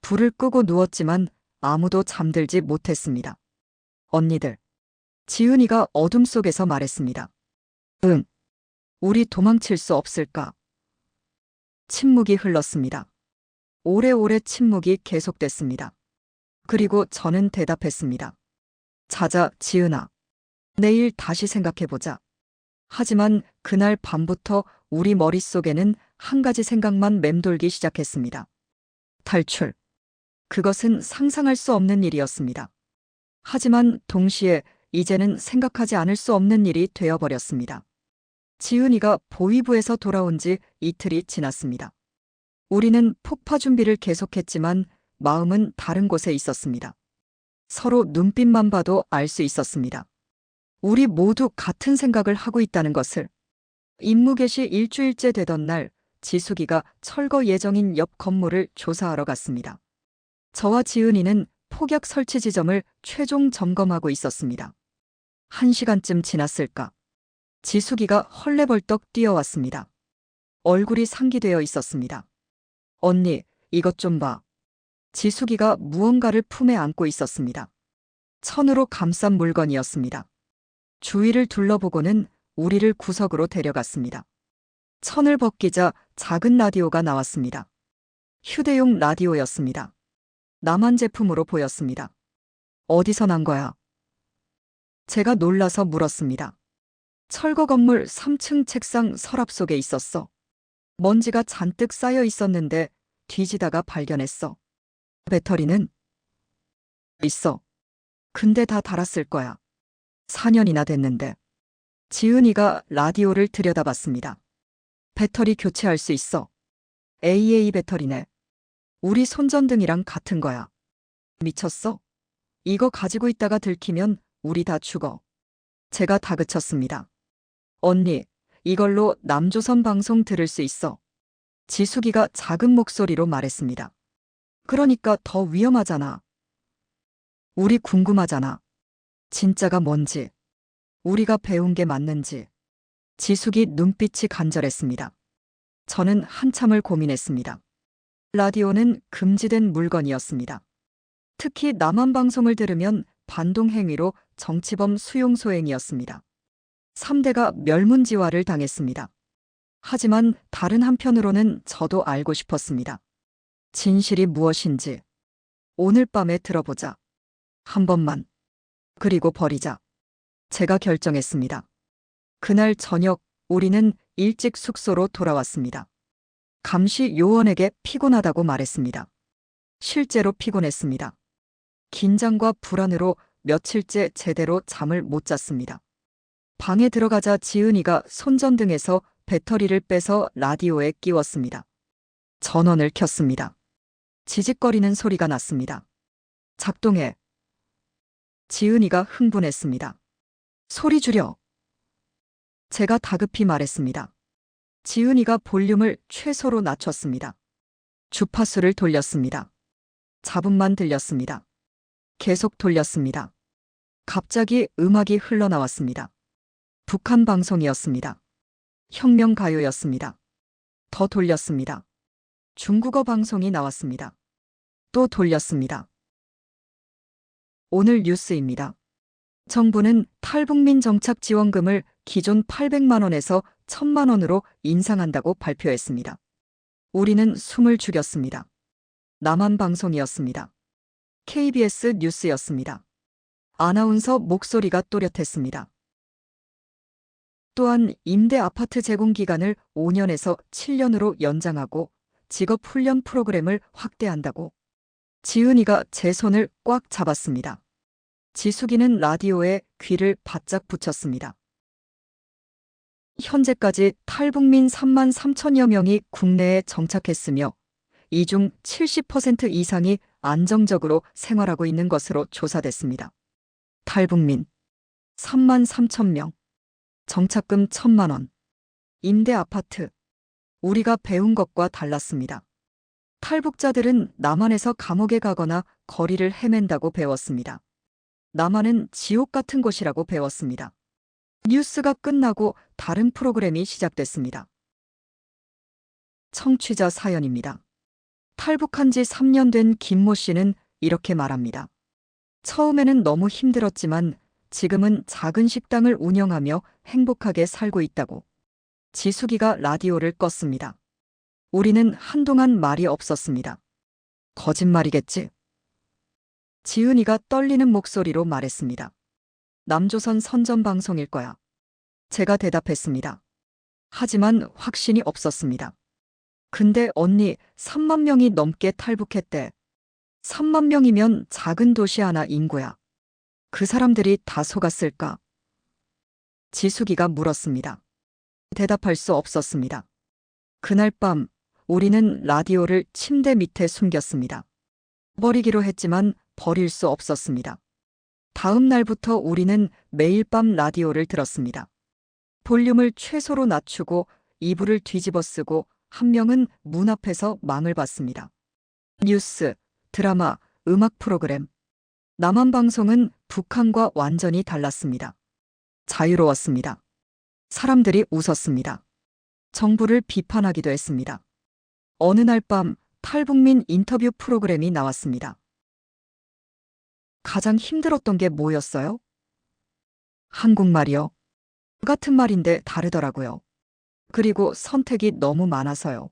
[SPEAKER 2] 불을 끄고 누웠지만 아무도 잠들지 못했습니다. 언니들. 지은이가 어둠 속에서 말했습니다. 응. 우리 도망칠 수 없을까? 침묵이 흘렀습니다. 오래오래 침묵이 계속됐습니다. 그리고 저는 대답했습니다. 자자, 지은아. 내일 다시 생각해보자. 하지만 그날 밤부터 우리 머릿속에는 한 가지 생각만 맴돌기 시작했습니다. 탈출. 그것은 상상할 수 없는 일이었습니다. 하지만 동시에 이제는 생각하지 않을 수 없는 일이 되어버렸습니다. 지은이가 보위부에서 돌아온 지 이틀이 지났습니다. 우리는 폭파 준비를 계속했지만 마음은 다른 곳에 있었습니다. 서로 눈빛만 봐도 알 수 있었습니다. 우리 모두 같은 생각을 하고 있다는 것을. 임무 개시 일주일째 되던 날, 지숙이가 철거 예정인 옆 건물을 조사하러 갔습니다. 저와 지은이는 폭약 설치 지점을 최종 점검하고 있었습니다. 1시간쯤 지났을까? 지숙이가 헐레벌떡 뛰어왔습니다. 얼굴이 상기되어 있었습니다. 언니, 이것 좀 봐. 지숙이가 무언가를 품에 안고 있었습니다. 천으로 감싼 물건이었습니다. 주위를 둘러보고는 우리를 구석으로 데려갔습니다. 천을 벗기자 작은 라디오가 나왔습니다. 휴대용 라디오였습니다. 남한 제품으로 보였습니다. 어디서 난 거야? 제가 놀라서 물었습니다. 철거 건물 3층 책상 서랍 속에 있었어. 먼지가 잔뜩 쌓여 있었는데 뒤지다가 발견했어. 배터리는? 있어. 근데 다 닳았을 거야. 4년이나 됐는데. 지은이가 라디오를 들여다봤습니다. 배터리 교체할 수 있어. AA 배터리네. 우리 손전등이랑 같은 거야. 미쳤어? 이거 가지고 있다가 들키면 우리 다 죽어. 제가 다그쳤습니다. 언니, 이걸로 남조선 방송 들을 수 있어. 지숙이가 작은 목소리로 말했습니다. 그러니까 더 위험하잖아. 우리 궁금하잖아. 진짜가 뭔지. 우리가 배운 게 맞는지. 지숙이 눈빛이 간절했습니다. 저는 한참을 고민했습니다. 라디오는 금지된 물건이었습니다. 특히 남한 방송을 들으면 반동 행위로 정치범 수용 소행이었습니다. 3대가 멸문지화를 당했습니다. 하지만 다른 한편으로는 저도 알고 싶었습니다. 진실이 무엇인지. 오늘 밤에 들어보자. 한 번만. 그리고 버리자. 제가 결정했습니다. 그날 저녁 우리는 일찍 숙소로 돌아왔습니다. 감시 요원에게 피곤하다고 말했습니다. 실제로 피곤했습니다. 긴장과 불안으로 며칠째 제대로 잠을 못 잤습니다. 방에 들어가자 지은이가 손전등에서 배터리를 빼서 라디오에 끼웠습니다. 전원을 켰습니다. 지직거리는 소리가 났습니다. 작동해. 지은이가 흥분했습니다. 소리 줄여. 제가 다급히 말했습니다. 지은이가 볼륨을 최소로 낮췄습니다. 주파수를 돌렸습니다. 잡음만 들렸습니다. 계속 돌렸습니다. 갑자기 음악이 흘러나왔습니다. 북한 방송이었습니다. 혁명가요였습니다. 더 돌렸습니다. 중국어 방송이 나왔습니다. 또 돌렸습니다. 오늘 뉴스입니다. 정부는 탈북민 정착 지원금을 기존 800만 원에서 1000만 원으로 인상한다고 발표했습니다. 우리는 숨을 죽였습니다. 남한 방송이었습니다. KBS 뉴스였습니다. 아나운서 목소리가 또렷했습니다. 또한 임대 아파트 제공 기간을 5년에서 7년으로 연장하고 직업 훈련 프로그램을 확대한다고. 지은이가 제 손을 꽉 잡았습니다. 지숙이는 라디오에 귀를 바짝 붙였습니다. 현재까지 탈북민 3만 3천여 명이 국내에 정착했으며 이 중 70% 이상이 안정적으로 생활하고 있는 것으로 조사됐습니다. 탈북민 3만 3천 명, 정착금 1,000만 원, 임대 아파트. 우리가 배운 것과 달랐습니다. 탈북자들은 남한에서 감옥에 가거나 거리를 헤맨다고 배웠습니다. 남한은 지옥 같은 곳이라고 배웠습니다. 뉴스가 끝나고 다른 프로그램이 시작됐습니다. 청취자 사연입니다. 탈북한 지 3년 된 김모 씨는 이렇게 말합니다. 처음에는 너무 힘들었지만 지금은 작은 식당을 운영하며 행복하게 살고 있다고. 지숙이가 라디오를 껐습니다. 우리는 한동안 말이 없었습니다. 거짓말이겠지? 지은이가 떨리는 목소리로 말했습니다. 남조선 선전방송일 거야. 제가 대답했습니다. 하지만 확신이 없었습니다. 근데 언니 3만 명이 넘게 탈북했대. 3만 명이면 작은 도시 하나 인구야. 그 사람들이 다 속았을까? 지숙이가 물었습니다. 대답할 수 없었습니다. 그날 밤 우리는 라디오를 침대 밑에 숨겼습니다. 버리기로 했지만 버릴 수 없었습니다. 다음 날부터 우리는 매일 밤 라디오를 들었습니다. 볼륨을 최소로 낮추고 이불을 뒤집어 쓰고 한 명은 문 앞에서 망을 봤습니다. 뉴스, 드라마, 음악 프로그램. 남한 방송은 북한과 완전히 달랐습니다. 자유로웠습니다. 사람들이 웃었습니다. 정부를 비판하기도 했습니다. 어느 날 밤 탈북민 인터뷰 프로그램이 나왔습니다. 가장 힘들었던 게 뭐였어요? 한국말이요. 같은 말인데 다르더라고요. 그리고 선택이 너무 많아서요.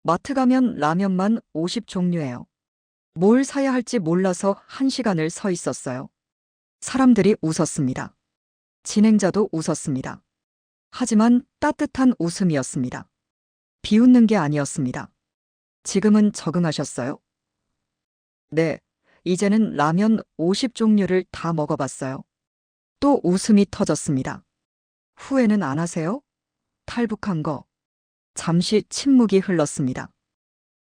[SPEAKER 2] 마트 가면 라면만 50종류예요. 뭘 사야 할지 몰라서 1시간을 서 있었어요. 사람들이 웃었습니다. 진행자도 웃었습니다. 하지만 따뜻한 웃음이었습니다. 비웃는 게 아니었습니다. 지금은 적응하셨어요? 네, 이제는 라면 50종류를 다 먹어봤어요. 또 웃음이 터졌습니다. 후회는 안 하세요? 탈북한 거. 잠시 침묵이 흘렀습니다.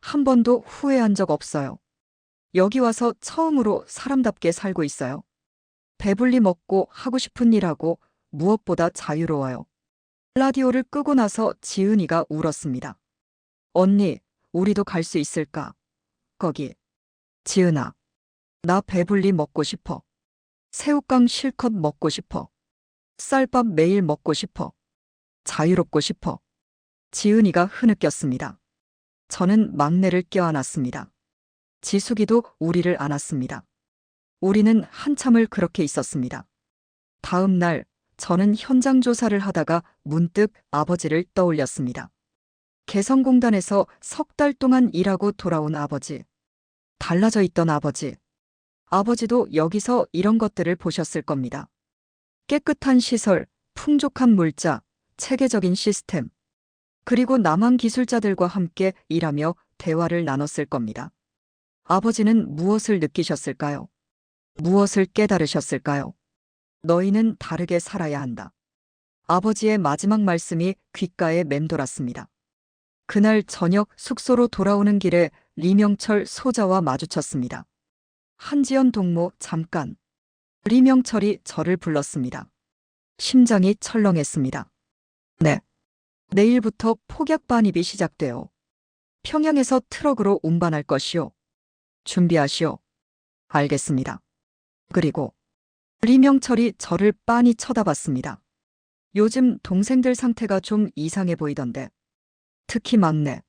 [SPEAKER 2] 한 번도 후회한 적 없어요. 여기 와서 처음으로 사람답게 살고 있어요. 배불리 먹고 하고 싶은 일 하고 무엇보다 자유로워요. 라디오를 끄고 나서 지은이가 울었습니다. 언니, 우리도 갈 수 있을까? 거기. 지은아, 나 배불리 먹고 싶어. 새우깡 실컷 먹고 싶어. 쌀밥 매일 먹고 싶어. 자유롭고 싶어. 지은이가 흐느꼈습니다. 저는 막내를 껴안았습니다. 지숙이도 우리를 안았습니다. 우리는 한참을 그렇게 있었습니다. 다음 날 저는 현장 조사를 하다가 문득 아버지를 떠올렸습니다. 개성공단에서 석 달 동안 일하고 돌아온 아버지. 달라져 있던 아버지. 아버지도 여기서 이런 것들을 보셨을 겁니다. 깨끗한 시설, 풍족한 물자, 체계적인 시스템. 그리고 남한 기술자들과 함께 일하며 대화를 나눴을 겁니다. 아버지는 무엇을 느끼셨을까요? 무엇을 깨달으셨을까요? 너희는 다르게 살아야 한다. 아버지의 마지막 말씀이 귓가에 맴돌았습니다. 그날 저녁 숙소로 돌아오는 길에 리명철 소자와 마주쳤습니다. 한지연 동무 잠깐. 리명철이 저를 불렀습니다. 심장이 철렁했습니다. 네. 내일부터 폭약 반입이 시작돼요. 평양에서 트럭으로 운반할 것이요. 준비하시오. 알겠습니다. 그리고 리명철이 저를 빤히 쳐다봤습니다. 요즘 동생들 상태가 좀 이상해 보이던데. 특히 막내.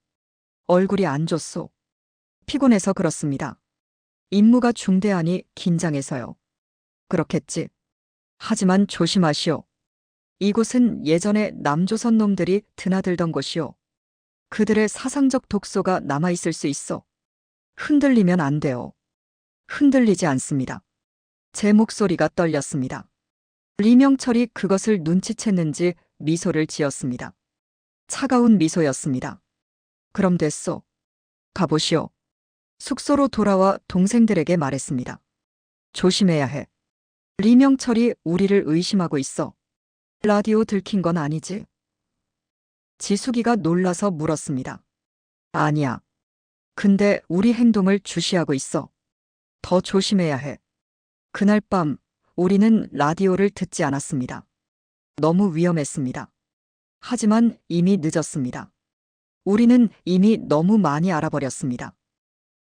[SPEAKER 2] 얼굴이 안 좋소. 피곤해서 그렇습니다. 임무가 중대하니 긴장해서요. 그렇겠지. 하지만 조심하시오. 이곳은 예전에 남조선 놈들이 드나들던 곳이오. 그들의 사상적 독소가 남아있을 수 있어. 흔들리면 안 돼요. 흔들리지 않습니다. 제 목소리가 떨렸습니다. 리명철이 그것을 눈치챘는지 미소를 지었습니다. 차가운 미소였습니다. 그럼 됐소. 가보시오. 숙소로 돌아와 동생들에게 말했습니다. 조심해야 해. 리명철이 우리를 의심하고 있어. 라디오 들킨 건 아니지? 지숙이가 놀라서 물었습니다. 아니야. 근데 우리 행동을 주시하고 있어. 더 조심해야 해. 그날 밤 우리는 라디오를 듣지 않았습니다. 너무 위험했습니다. 하지만 이미 늦었습니다. 우리는 이미 너무 많이 알아버렸습니다.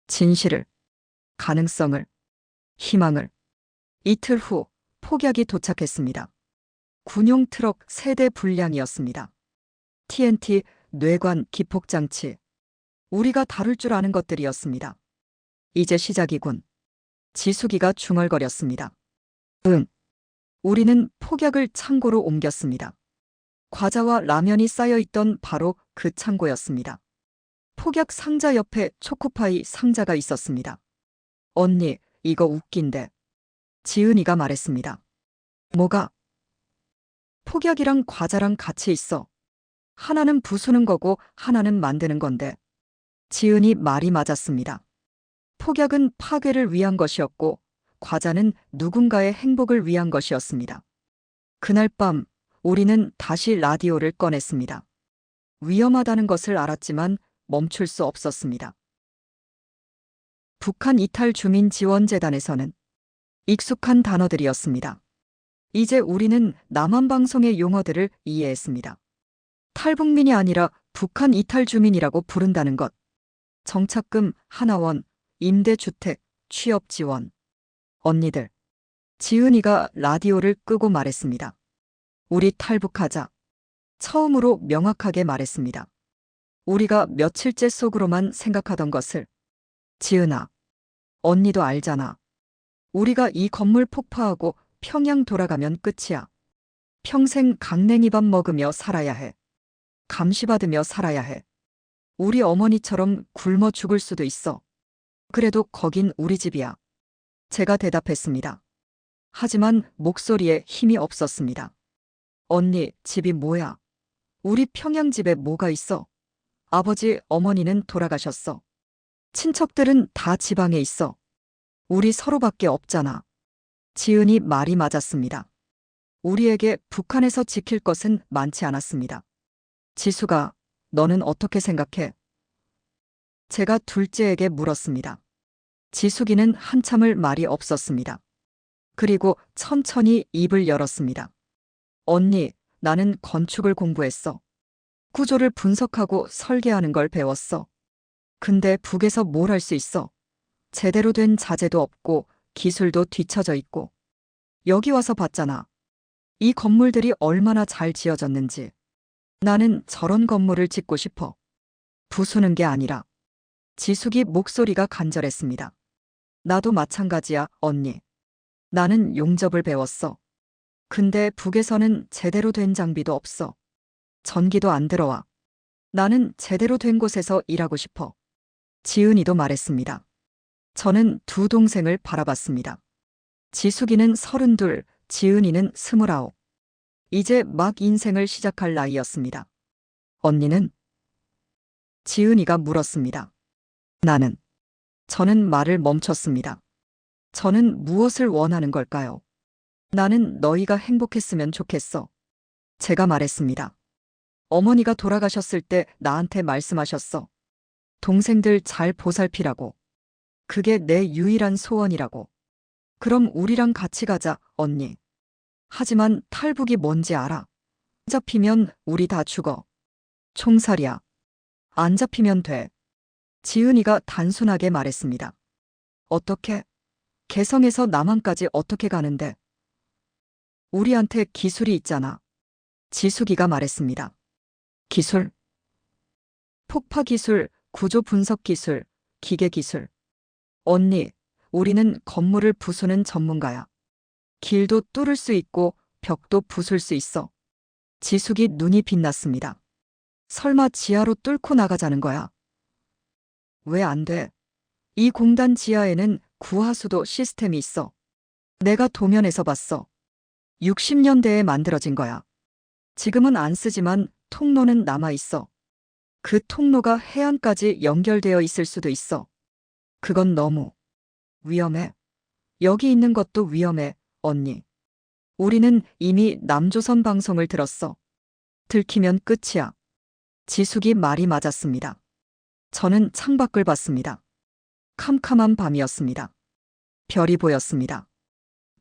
[SPEAKER 2] 진실을, 가능성을, 희망을. 이틀 후 폭약이 도착했습니다. 군용 트럭 3대 분량이었습니다. TNT, 뇌관, 기폭장치. 우리가 다룰 줄 아는 것들이었습니다. 이제 시작이군. 지숙이가 중얼거렸습니다. 응. 우리는 폭약을 창고로 옮겼습니다. 과자와 라면이 쌓여있던 바로 그 창고였습니다. 폭약 상자 옆에 초코파이 상자가 있었습니다. 언니, 이거 웃긴데. 지은이가 말했습니다. 뭐가? 폭약이랑 과자랑 같이 있어. 하나는 부수는 거고 하나는 만드는 건데. 지은이 말이 맞았습니다. 폭약은 파괴를 위한 것이었고 과자는 누군가의 행복을 위한 것이었습니다. 그날 밤 우리는 다시 라디오를 꺼냈습니다. 위험하다는 것을 알았지만 멈출 수 없었습니다. 북한 이탈 주민 지원재단에서는 익숙한 단어들이었습니다. 이제 우리는 남한방송의 용어들을 이해했습니다. 탈북민이 아니라 북한 이탈 주민이라고 부른다는 것. 정착금, 하나원, 임대주택, 취업지원. 언니들. 지은이가 라디오를 끄고 말했습니다. 우리 탈북하자. 처음으로 명확하게 말했습니다. 우리가 며칠째 속으로만 생각하던 것을. 지은아, 언니도 알잖아. 우리가 이 건물 폭파하고 평양 돌아가면 끝이야. 평생 강냉이밥 먹으며 살아야 해. 감시받으며 살아야 해. 우리 어머니처럼 굶어 죽을 수도 있어. 그래도 거긴 우리 집이야. 제가 대답했습니다. 하지만 목소리에 힘이 없었습니다. 언니, 집이 뭐야? 우리 평양 집에 뭐가 있어? 아버지, 어머니는 돌아가셨어. 친척들은 다 지방에 있어. 우리 서로밖에 없잖아. 지은이 말이 맞았습니다. 우리에게 북한에서 지킬 것은 많지 않았습니다. 지수가, 너는 어떻게 생각해? 제가 둘째에게 물었습니다. 지숙이는 한참을 말이 없었습니다. 그리고 천천히 입을 열었습니다. 언니, 나는 건축을 공부했어. 구조를 분석하고 설계하는 걸 배웠어. 근데 북에서 뭘 할 수 있어? 제대로 된 자재도 없고 기술도 뒤처져 있고. 여기 와서 봤잖아. 이 건물들이 얼마나 잘 지어졌는지. 나는 저런 건물을 짓고 싶어. 부수는 게 아니라. 지숙이 목소리가 간절했습니다. 나도 마찬가지야, 언니. 나는 용접을 배웠어. 근데 북에서는 제대로 된 장비도 없어. 전기도 안 들어와. 나는 제대로 된 곳에서 일하고 싶어. 지은이도 말했습니다. 저는 두 동생을 바라봤습니다. 지숙이는 32, 지은이는 29. 이제 막 인생을 시작할 나이였습니다. 언니는? 지은이가 물었습니다. 나는. 저는 말을 멈췄습니다. 저는 무엇을 원하는 걸까요? 나는 너희가 행복했으면 좋겠어. 제가 말했습니다. 어머니가 돌아가셨을 때 나한테 말씀하셨어. 동생들 잘 보살피라고. 그게 내 유일한 소원이라고. 그럼 우리랑 같이 가자, 언니. 하지만 탈북이 뭔지 알아. 잡히면 우리 다 죽어. 총살이야. 안 잡히면 돼. 지은이가 단순하게 말했습니다. 어떻게? 개성에서 남한까지 어떻게 가는데? 우리한테 기술이 있잖아. 지숙이가 말했습니다. 기술? 폭파 기술, 구조 분석 기술, 기계 기술. 언니, 우리는 건물을 부수는 전문가야. 길도 뚫을 수 있고 벽도 부술 수 있어. 지숙이 눈이 빛났습니다. 설마 지하로 뚫고 나가자는 거야? 왜 안 돼? 이 공단 지하에는 구하수도 시스템이 있어. 내가 도면에서 봤어. 60년대에 만들어진 거야. 지금은 안 쓰지만 통로는 남아 있어. 그 통로가 해안까지 연결되어 있을 수도 있어. 그건 너무 위험해. 여기 있는 것도 위험해, 언니. 우리는 이미 남조선 방송을 들었어. 들키면 끝이야. 지숙이 말이 맞았습니다. 저는 창밖을 봤습니다. 캄캄한 밤이었습니다. 별이 보였습니다.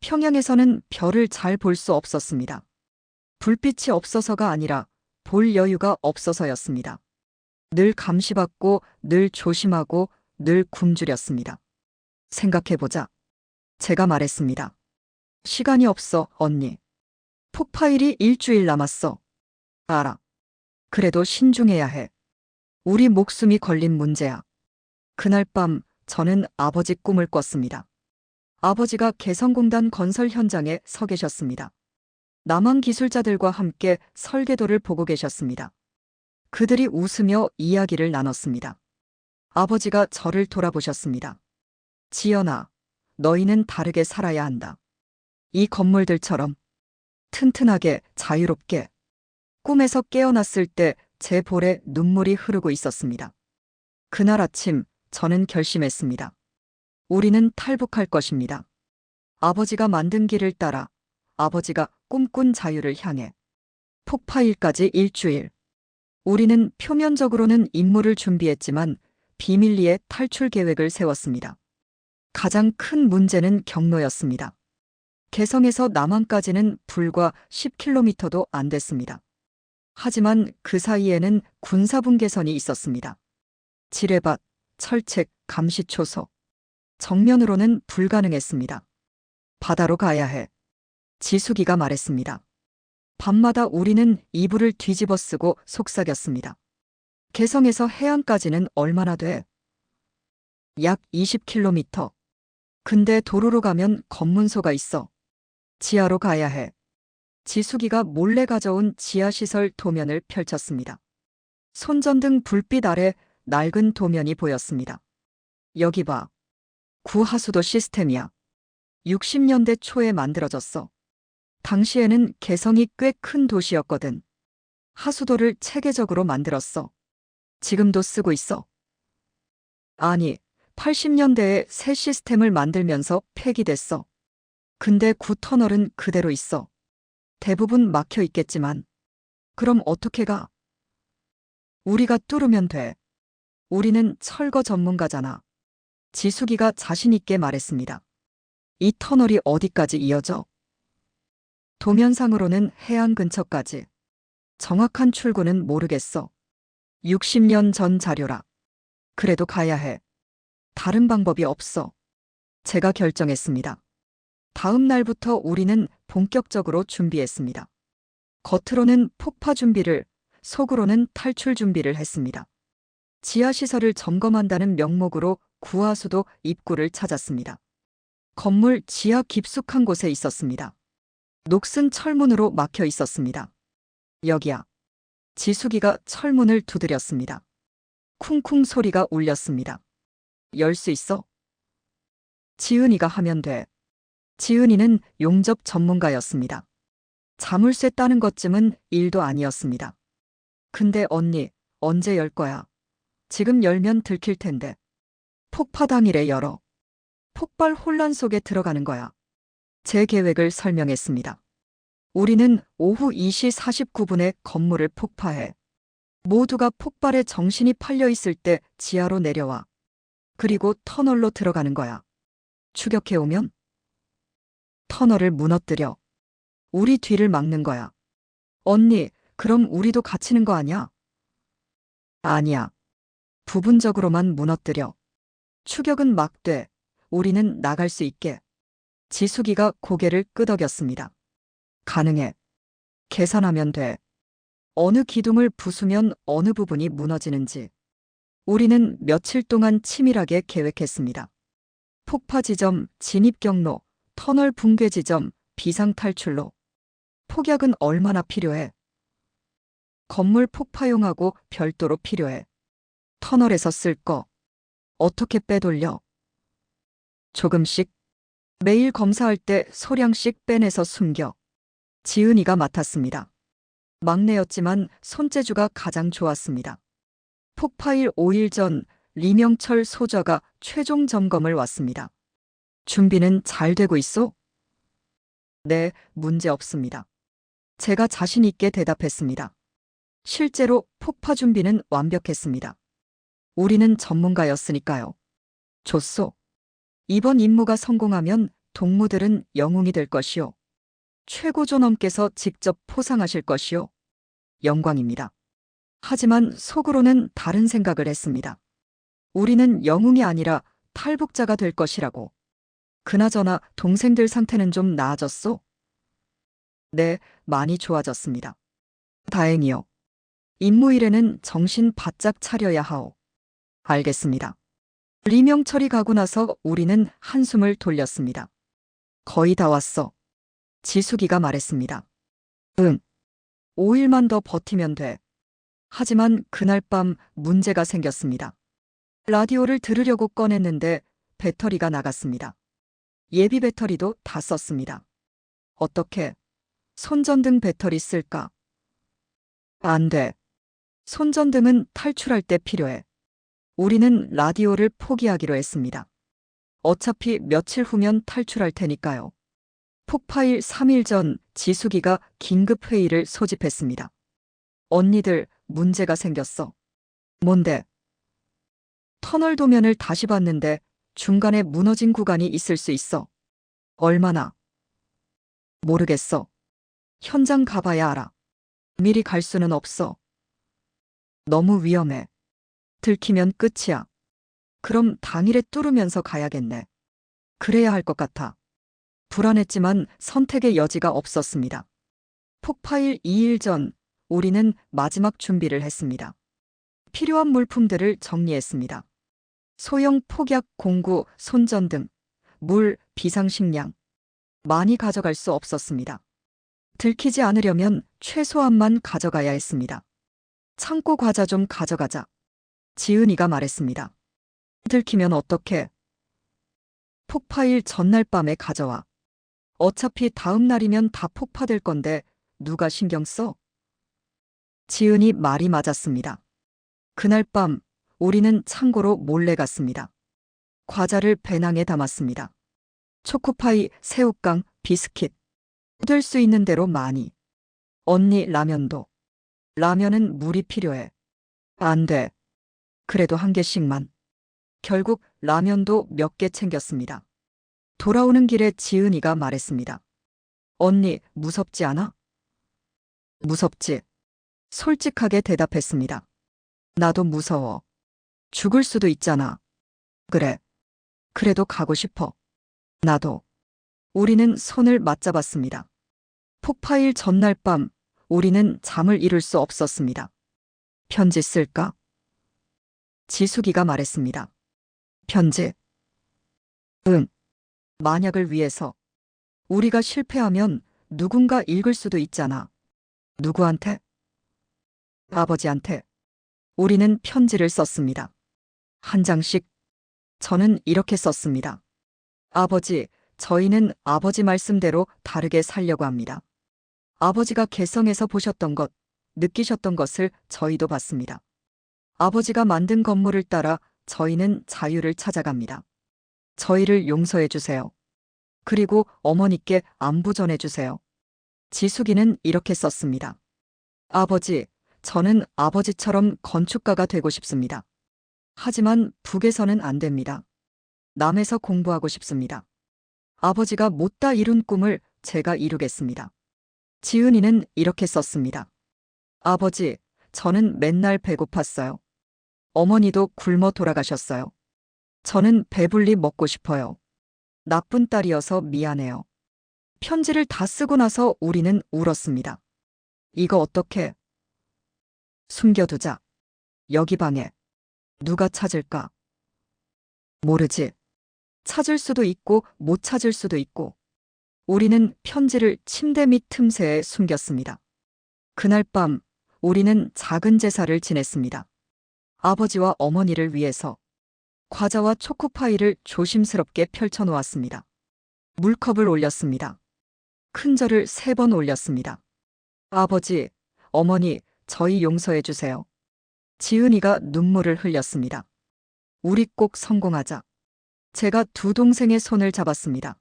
[SPEAKER 2] 평양에서는 별을 잘 볼 수 없었습니다. 불빛이 없어서가 아니라 볼 여유가 없어서였습니다. 늘 감시받고, 늘 조심하고, 늘 굶주렸습니다. 생각해보자. 제가 말했습니다. 시간이 없어, 언니. 폭파일이 일주일 남았어. 알아. 그래도 신중해야 해. 우리 목숨이 걸린 문제야. 그날 밤 저는 아버지 꿈을 꿨습니다. 아버지가 개성공단 건설 현장에 서 계셨습니다. 남한 기술자들과 함께 설계도를 보고 계셨습니다. 그들이 웃으며 이야기를 나눴습니다. 아버지가 저를 돌아보셨습니다. 지연아, 너희는 다르게 살아야 한다. 이 건물들처럼 튼튼하게 자유롭게. 꿈에서 깨어났을 때 제 볼에 눈물이 흐르고 있었습니다. 그날 아침 저는 결심했습니다. 우리는 탈북할 것입니다. 아버지가 만든 길을 따라, 아버지가 꿈꾼 자유를 향해. 폭파일까지 일주일. 우리는 표면적으로는 임무를 준비했지만 비밀리에 탈출 계획을 세웠습니다. 가장 큰 문제는 경로였습니다. 개성에서 남한까지는 불과 10km도 안 됐습니다. 하지만 그 사이에는 군사분계선이 있었습니다. 지뢰밭, 철책, 감시초소. 정면으로는 불가능했습니다. 바다로 가야 해. 지숙이가 말했습니다. 밤마다 우리는 이불을 뒤집어 쓰고 속삭였습니다. 개성에서 해안까지는 얼마나 돼? 약 20km. 근데 도로로 가면 검문소가 있어. 지하로 가야 해. 지숙이가 몰래 가져온 지하시설 도면을 펼쳤습니다. 손전등 불빛 아래 낡은 도면이 보였습니다. 여기 봐. 구하수도 시스템이야. 60년대 초에 만들어졌어. 당시에는 개성이 꽤 큰 도시였거든. 하수도를 체계적으로 만들었어. 지금도 쓰고 있어. 아니, 80년대에 새 시스템을 만들면서 폐기됐어. 근데 구터널은 그대로 있어. 대부분 막혀 있겠지만. 그럼 어떻게 가? 우리가 뚫으면 돼. 우리는 철거 전문가잖아. 지숙이가 자신 있게 말했습니다. 이 터널이 어디까지 이어져? 도면상으로는 해안 근처까지. 정확한 출구는 모르겠어. 60년 전 자료라. 그래도 가야 해. 다른 방법이 없어. 제가 결정했습니다. 다음 날부터 우리는 본격적으로 준비했습니다. 겉으로는 폭파 준비를, 속으로는 탈출 준비를 했습니다. 지하시설을 점검한다는 명목으로 구하수도 입구를 찾았습니다. 건물 지하 깊숙한 곳에 있었습니다. 녹슨 철문으로 막혀 있었습니다. 여기야. 지숙이가 철문을 두드렸습니다. 쿵쿵 소리가 울렸습니다. 열 수 있어? 지은이가 하면 돼. 지은이는 용접 전문가였습니다. 자물쇠 따는 것쯤은 일도 아니었습니다. 근데 언니, 언제 열 거야? 지금 열면 들킬 텐데. 폭파 당일에 열어. 폭발 혼란 속에 들어가는 거야. 제 계획을 설명했습니다. 우리는 오후 2시 49분에 건물을 폭파해. 모두가 폭발에 정신이 팔려 있을 때 지하로 내려와. 그리고 터널로 들어가는 거야. 추격해오면 터널을 무너뜨려. 우리 뒤를 막는 거야. 언니, 그럼 우리도 갇히는 거 아니야? 아니야. 부분적으로만 무너뜨려. 추격은 막돼. 우리는 나갈 수 있게. 지숙이가 고개를 끄덕였습니다. 가능해. 계산하면 돼. 어느 기둥을 부수면 어느 부분이 무너지는지. 우리는 며칠 동안 치밀하게 계획했습니다. 폭파 지점, 진입 경로, 터널 붕괴 지점, 비상 탈출로. 폭약은 얼마나 필요해? 건물 폭파용하고 별도로 필요해. 터널에서 쓸 거. 어떻게 빼돌려? 조금씩. 매일 검사할 때 소량씩 빼내서 숨겨. 지은이가 맡았습니다. 막내였지만 손재주가 가장 좋았습니다. 폭파일 5일 전 리명철 소좌가 최종 점검을 왔습니다. 준비는 잘 되고 있어? 네, 문제 없습니다. 제가 자신 있게 대답했습니다. 실제로 폭파 준비는 완벽했습니다. 우리는 전문가였으니까요. 좋소. 이번 임무가 성공하면 동무들은 영웅이 될 것이요. 최고존엄께서 직접 포상하실 것이요. 영광입니다. 하지만 속으로는 다른 생각을 했습니다. 우리는 영웅이 아니라 탈북자가 될 것이라고. 그나저나 동생들 상태는 좀 나아졌소? 네, 많이 좋아졌습니다. 다행이요. 임무일에는 정신 바짝 차려야 하오. 알겠습니다. 리명철이 가고 나서 우리는 한숨을 돌렸습니다. 거의 다 왔어. 지숙이가 말했습니다. 응. 5일만 더 버티면 돼. 하지만 그날 밤 문제가 생겼습니다. 라디오를 들으려고 꺼냈는데 배터리가 나갔습니다. 예비 배터리도 다 썼습니다. 어떻게? 손전등 배터리 쓸까? 안 돼. 손전등은 탈출할 때 필요해. 우리는 라디오를 포기하기로 했습니다. 어차피 며칠 후면 탈출할 테니까요. 폭파일 3일 전 지숙이가 긴급 회의를 소집했습니다. 언니들, 문제가 생겼어. 뭔데? 터널 도면을 다시 봤는데 중간에 무너진 구간이 있을 수 있어. 얼마나? 모르겠어. 현장 가봐야 알아. 미리 갈 수는 없어. 너무 위험해. 들키면 끝이야. 그럼 당일에 뚫으면서 가야겠네. 그래야 할 것 같아. 불안했지만 선택의 여지가 없었습니다. 폭파일 2일 전 우리는 마지막 준비를 했습니다. 필요한 물품들을 정리했습니다. 소형 폭약 공구, 손전등, 물, 비상식량. 많이 가져갈 수 없었습니다. 들키지 않으려면 최소한만 가져가야 했습니다. 창고 과자 좀 가져가자. 지은이가 말했습니다. 들키면 어떡해? 폭파일 전날 밤에 가져와. 어차피 다음 날이면 다 폭파될 건데 누가 신경 써? 지은이 말이 맞았습니다. 그날 밤 우리는 창고로 몰래 갔습니다. 과자를 배낭에 담았습니다. 초코파이, 새우깡, 비스킷. 될 수 있는 대로 많이. 언니 라면도. 라면은 물이 필요해. 안 돼. 그래도 한 개씩만. 결국 라면도 몇 개 챙겼습니다. 돌아오는 길에 지은이가 말했습니다. 언니, 무섭지 않아? 무섭지. 솔직하게 대답했습니다. 나도 무서워. 죽을 수도 있잖아. 그래. 그래도 가고 싶어. 나도. 우리는 손을 맞잡았습니다. 폭파일 전날 밤 우리는 잠을 이룰 수 없었습니다. 편지 쓸까? 지숙이가 말했습니다. 편지. 응. 만약을 위해서. 우리가 실패하면 누군가 읽을 수도 있잖아. 누구한테? 아버지한테. 우리는 편지를 썼습니다. 한 장씩. 저는 이렇게 썼습니다. 아버지, 저희는 아버지 말씀대로 다르게 살려고 합니다. 아버지가 개성에서 보셨던 것, 느끼셨던 것을 저희도 봤습니다. 아버지가 만든 건물을 따라 저희는 자유를 찾아갑니다. 저희를 용서해 주세요. 그리고 어머니께 안부 전해 주세요. 지숙이는 이렇게 썼습니다. 아버지, 저는 아버지처럼 건축가가 되고 싶습니다. 하지만 북에서는 안 됩니다. 남에서 공부하고 싶습니다. 아버지가 못다 이룬 꿈을 제가 이루겠습니다. 지은이는 이렇게 썼습니다. 아버지, 저는 맨날 배고팠어요. 어머니도 굶어 돌아가셨어요. 저는 배불리 먹고 싶어요. 나쁜 딸이어서 미안해요. 편지를 다 쓰고 나서 우리는 울었습니다. 이거 어떻게? 숨겨두자. 여기 방에. 누가 찾을까? 모르지. 찾을 수도 있고 못 찾을 수도 있고. 우리는 편지를 침대 밑 틈새에 숨겼습니다. 그날 밤 우리는 작은 제사를 지냈습니다. 아버지와 어머니를 위해서 과자와 초코파이를 조심스럽게 펼쳐놓았습니다. 물컵을 올렸습니다. 큰절을 3번 올렸습니다. 아버지, 어머니, 저희 용서해 주세요. 지은이가 눈물을 흘렸습니다. 우리 꼭 성공하자. 제가 두 동생의 손을 잡았습니다.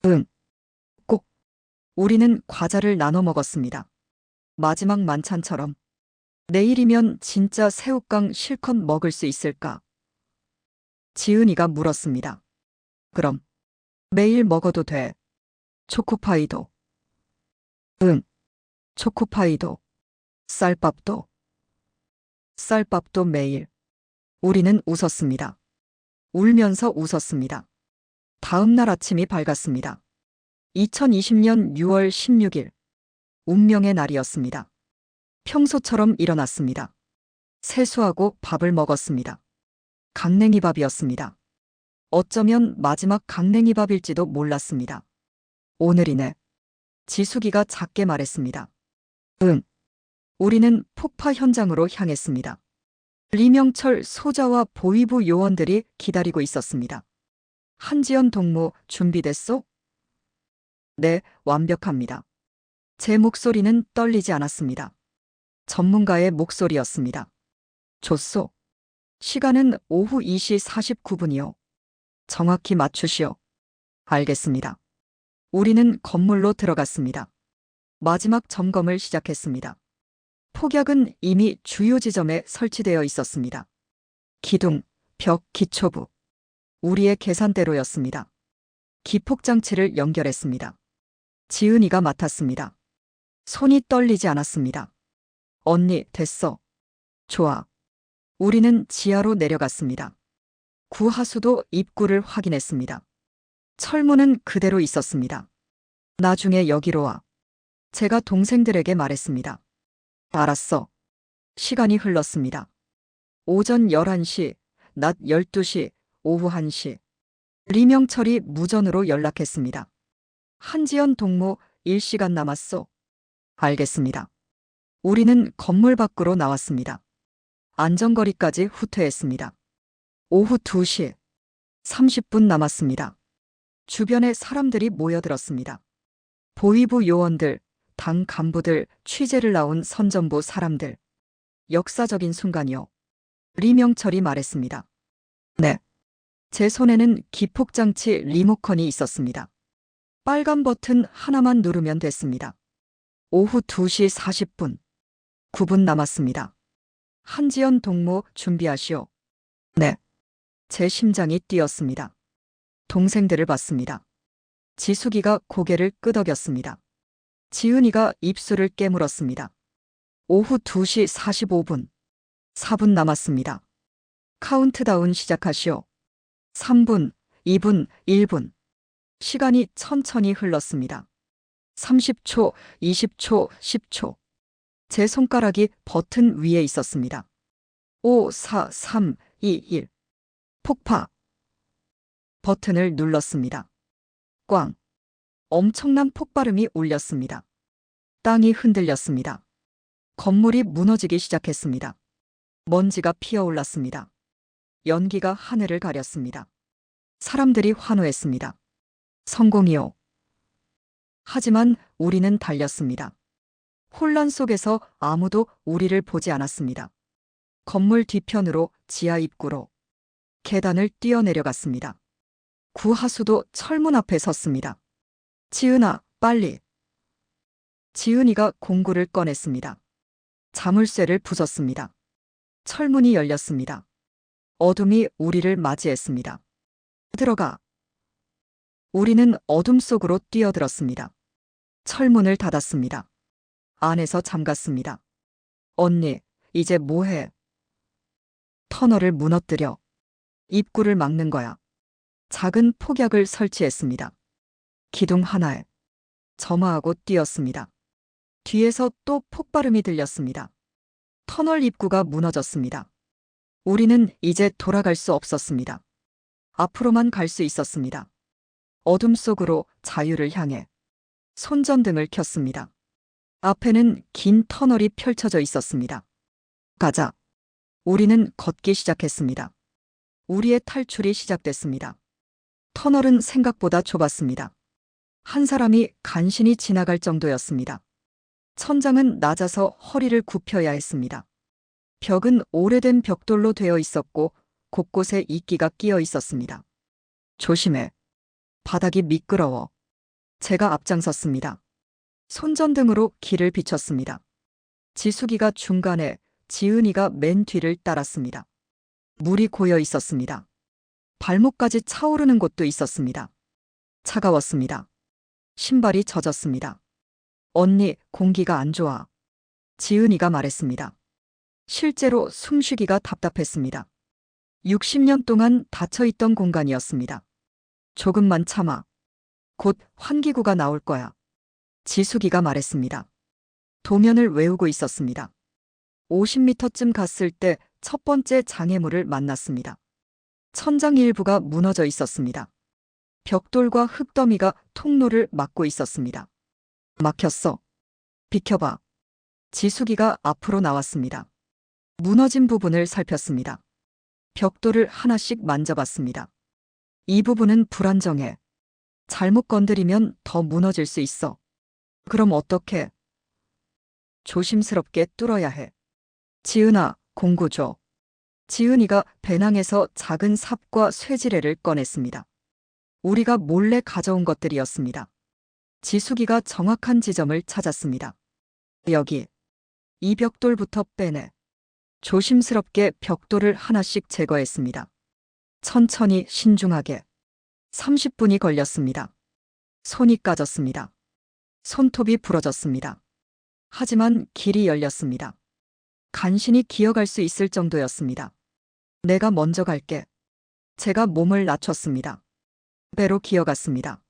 [SPEAKER 2] 응. 꼭. 우리는 과자를 나눠 먹었습니다. 마지막 만찬처럼. 내일이면 진짜 새우깡 실컷 먹을 수 있을까? 지은이가 물었습니다. 그럼 매일 먹어도 돼. 초코파이도. 응. 초코파이도. 쌀밥도. 쌀밥도 매일. 우리는 웃었습니다. 울면서 웃었습니다. 다음 날 아침이 밝았습니다. 2020년 6월 16일. 운명의 날이었습니다. 평소처럼 일어났습니다. 세수하고 밥을 먹었습니다. 강냉이밥이었습니다. 어쩌면 마지막 강냉이밥일지도 몰랐습니다. 오늘이네. 지숙이가 작게 말했습니다. 응. 우리는 폭파 현장으로 향했습니다. 리명철 소자와 보위부 요원들이 기다리고 있었습니다. 한지연 동무 준비됐소? 네, 완벽합니다. 제 목소리는 떨리지 않았습니다. 전문가의 목소리였습니다. 좋소. 시간은 오후 2시 49분이요. 정확히 맞추시오. 알겠습니다. 우리는 건물로 들어갔습니다. 마지막 점검을 시작했습니다. 폭약은 이미 주요 지점에 설치되어 있었습니다. 기둥, 벽, 기초부. 우리의 계산대로였습니다. 기폭장치를 연결했습니다. 지은이가 맡았습니다. 손이 떨리지 않았습니다. 언니, 됐어. 좋아. 우리는 지하로 내려갔습니다. 구하수도 입구를 확인했습니다. 철문은 그대로 있었습니다. 나중에 여기로 와. 제가 동생들에게 말했습니다. 알았어. 시간이 흘렀습니다. 오전 11시, 낮 12시, 오후 1시. 리명철이 무전으로 연락했습니다. 한지연 동무 1시간 남았소. 알겠습니다. 우리는 건물 밖으로 나왔습니다. 안전거리까지 후퇴했습니다. 오후 2시. 30분 남았습니다. 주변에 사람들이 모여들었습니다. 보위부 요원들, 당 간부들, 취재를 나온 선전부 사람들. 역사적인 순간이요. 리명철이 말했습니다. 네. 제 손에는 기폭장치 리모컨이 있었습니다. 빨간 버튼 하나만 누르면 됐습니다. 오후 2시 40분. 9분 남았습니다. 한지연 동무 준비하시오. 네. 제 심장이 뛰었습니다. 동생들을 봤습니다. 지숙이가 고개를 끄덕였습니다. 지은이가 입술을 깨물었습니다. 오후 2시 45분. 4분 남았습니다. 카운트다운 시작하시오. 3분, 2분, 1분. 시간이 천천히 흘렀습니다. 30초, 20초, 10초. 제 손가락이 버튼 위에 있었습니다. 5, 4, 3, 2, 1. 폭파. 버튼을 눌렀습니다. 꽝. 엄청난 폭발음이 울렸습니다. 땅이 흔들렸습니다. 건물이 무너지기 시작했습니다. 먼지가 피어올랐습니다. 연기가 하늘을 가렸습니다. 사람들이 환호했습니다. 성공이요. 하지만 우리는 달렸습니다. 혼란 속에서 아무도 우리를 보지 않았습니다. 건물 뒤편으로 지하 입구로 계단을 뛰어내려갔습니다. 구하수도 철문 앞에 섰습니다. 지은아, 빨리. 지은이가 공구를 꺼냈습니다. 자물쇠를 부쉈습니다. 철문이 열렸습니다. 어둠이 우리를 맞이했습니다. 들어가. 우리는 어둠 속으로 뛰어들었습니다. 철문을 닫았습니다. 안에서 잠갔습니다. 언니, 이제 뭐해? 터널을 무너뜨려. 입구를 막는 거야. 작은 폭약을 설치했습니다. 기둥 하나에 점화하고 뛰었습니다. 뒤에서 또 폭발음이 들렸습니다. 터널 입구가 무너졌습니다. 우리는 이제 돌아갈 수 없었습니다. 앞으로만 갈 수 있었습니다. 어둠 속으로 자유를 향해 손전등을 켰습니다. 앞에는 긴 터널이 펼쳐져 있었습니다. 가자. 우리는 걷기 시작했습니다. 우리의 탈출이 시작됐습니다. 터널은 생각보다 좁았습니다. 한 사람이 간신히 지나갈 정도였습니다. 천장은 낮아서 허리를 굽혀야 했습니다. 벽은 오래된 벽돌로 되어 있었고 곳곳에 이끼가 끼어 있었습니다. 조심해. 바닥이 미끄러워. 제가 앞장섰습니다. 손전등으로 길을 비췄습니다. 지숙이가 중간에, 지은이가 맨 뒤를 따랐습니다. 물이 고여 있었습니다. 발목까지 차오르는 곳도 있었습니다. 차가웠습니다. 신발이 젖었습니다. 언니, 공기가 안 좋아. 지은이가 말했습니다. 실제로 숨쉬기가 답답했습니다. 60년 동안 닫혀있던 공간이었습니다. 조금만 참아. 곧 환기구가 나올 거야. 지숙이가 말했습니다. 도면을 외우고 있었습니다. 50m쯤 갔을 때 첫 번째 장애물을 만났습니다. 천장 일부가 무너져 있었습니다. 벽돌과 흙더미가 통로를 막고 있었습니다. 막혔어. 비켜봐. 지숙이가 앞으로 나왔습니다. 무너진 부분을 살폈습니다. 벽돌을 하나씩 만져봤습니다. 이 부분은 불안정해. 잘못 건드리면 더 무너질 수 있어. 그럼 어떻게? 조심스럽게 뚫어야 해. 지은아, 공구 줘. 지은이가 배낭에서 작은 삽과 쇠지레를 꺼냈습니다. 우리가 몰래 가져온 것들이었습니다. 지숙이가 정확한 지점을 찾았습니다. 여기. 이 벽돌부터 빼내. 조심스럽게 벽돌을 하나씩 제거했습니다. 천천히 신중하게. 30분이 걸렸습니다. 손이 까졌습니다. 손톱이 부러졌습니다. 하지만 길이 열렸습니다. 간신히 기어갈 수 있을 정도였습니다. 내가 먼저 갈게. 제가 몸을 낮췄습니다. 배로 기어갔습니다.